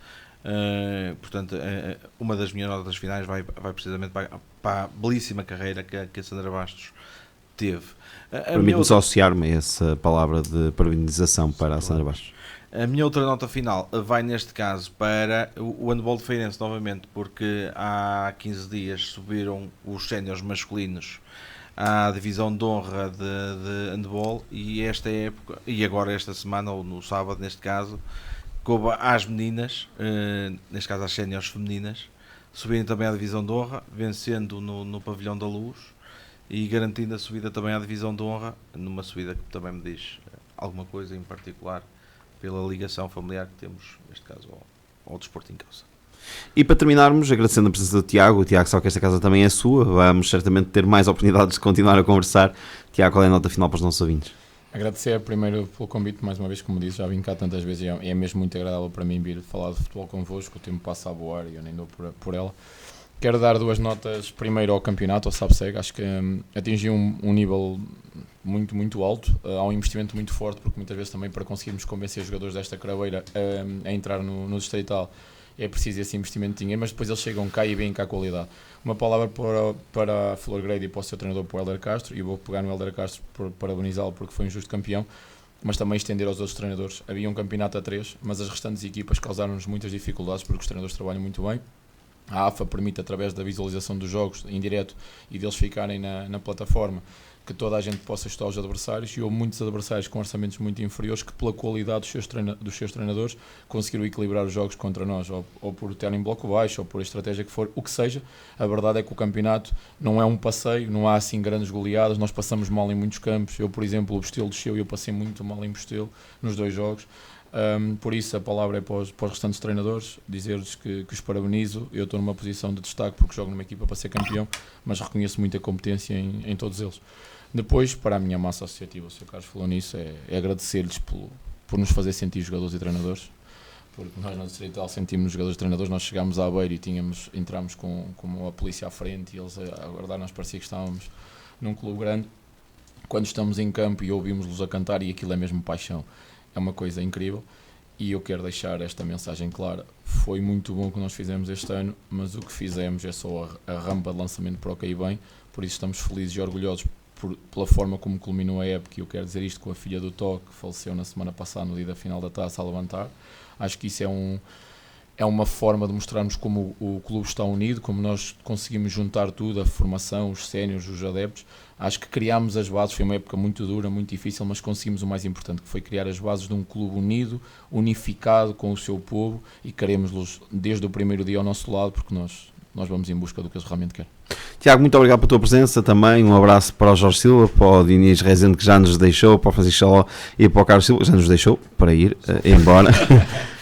Portanto, uma das minhas notas finais vai precisamente para a belíssima carreira que a Sandra Bastos teve. Permite-me só associar-me a essa palavra de parabenização para a Sandra Bastos. A minha outra nota final vai, neste caso, para o handball de Feirense, novamente, porque há 15 dias subiram os séniores masculinos à divisão de honra de handball, e esta época, e agora esta semana, ou no sábado neste caso, coube às meninas, neste caso às séniores femininas, subirem também à divisão de honra, vencendo no Pavilhão da Luz e garantindo a subida também à divisão de honra, numa subida que também me diz alguma coisa em particular, pela ligação familiar que temos, neste caso, ao desporto em causa. E para terminarmos, agradecendo a presença do Tiago. O Tiago sabe que esta casa também é sua, vamos certamente ter mais oportunidades de continuar a conversar. Tiago, qual é a nota final para os nossos ouvintes? Agradecer primeiro pelo convite, mais uma vez, como disse, já vim cá tantas vezes e é mesmo muito agradável para mim vir falar de futebol convosco. O tempo passa a voar e eu nem dou por ela. Quero dar 2 notas, primeiro ao campeonato, ao SABSEG. Acho que atingiu um nível muito, muito alto. Há um investimento muito forte, porque muitas vezes também para conseguirmos convencer os jogadores desta craveira a entrar no distrital é preciso esse investimento de dinheiro, mas depois eles chegam cá e veem cá a qualidade. Uma palavra para a Flor Grade e para o seu treinador, para o Hélder Castro, e vou pegar no Hélder Castro para parabenizá-lo porque foi um justo campeão, mas também estender aos outros treinadores. Havia um campeonato a 3, mas as restantes equipas causaram-nos muitas dificuldades porque os treinadores trabalham muito bem. A AFA permite, através da visualização dos jogos em direto e deles ficarem na plataforma, que toda a gente possa estudar os adversários, e houve muitos adversários com orçamentos muito inferiores que, pela qualidade dos seus treinadores, conseguiram equilibrar os jogos contra nós, ou por terem bloco baixo, ou por a estratégia que for, o que seja. A verdade é que o campeonato não é um passeio, não há assim grandes goleadas, nós passamos mal em muitos campos. Eu, por exemplo, o Bostelo desceu e eu passei muito mal em Bostelo nos 2 jogos. Por isso a palavra é para os restantes treinadores, dizer-lhes que os parabenizo. Eu estou numa posição de destaque porque jogo numa equipa para ser campeão, mas reconheço muita competência em todos eles. Depois, para a minha massa associativa, o Sr. Carlos falou nisso, é agradecer-lhes por nos fazer sentir jogadores e treinadores, porque nós na Distrital sentimos jogadores e treinadores. Nós chegámos à beira e entramos com a polícia à frente e eles a aguardar, nós parecia que estávamos num clube grande. Quando estamos em campo e ouvimos-los a cantar, e aquilo é mesmo paixão, é uma coisa incrível. E eu quero deixar esta mensagem clara: foi muito bom o que nós fizemos este ano, mas o que fizemos é só a rampa de lançamento para o cair bem. Por isso estamos felizes e orgulhosos pela forma como culminou a época, e eu quero dizer isto com a filha do Tó, que faleceu na semana passada no dia da final da taça, a levantar. Acho que isso é uma forma de mostrarmos como o clube está unido, como nós conseguimos juntar tudo, a formação, os séniores, os adeptos. Acho que criámos as bases, foi uma época muito dura, muito difícil, mas conseguimos o mais importante, que foi criar as bases de um clube unido, unificado com o seu povo, e queremos-los desde o primeiro dia ao nosso lado, porque nós vamos em busca do que eles realmente querem. Tiago, muito obrigado pela tua presença também. Um abraço para o Jorge Silva, para o Diniz Rezende, que já nos deixou, para o Francisco Chaló e para o Carlos Silva, que já nos deixou para ir embora.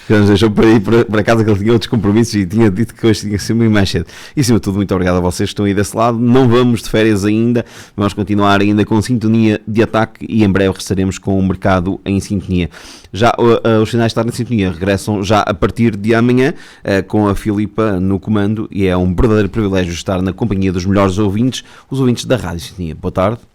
Que nos deixou para ir para casa, que ele tinha outros compromissos e tinha dito que hoje tinha que ser muito mais cedo. E acima de tudo, muito obrigado a vocês que estão aí desse lado. Não vamos de férias ainda, vamos continuar ainda com sintonia de ataque e em breve estaremos com o mercado em sintonia. Já os finais de tarde em sintonia regressam já a partir de amanhã, com a Filipa no comando, e é um verdadeiro privilégio estar na companhia dos melhores ouvintes, os ouvintes da Rádio Sintonia. Boa tarde.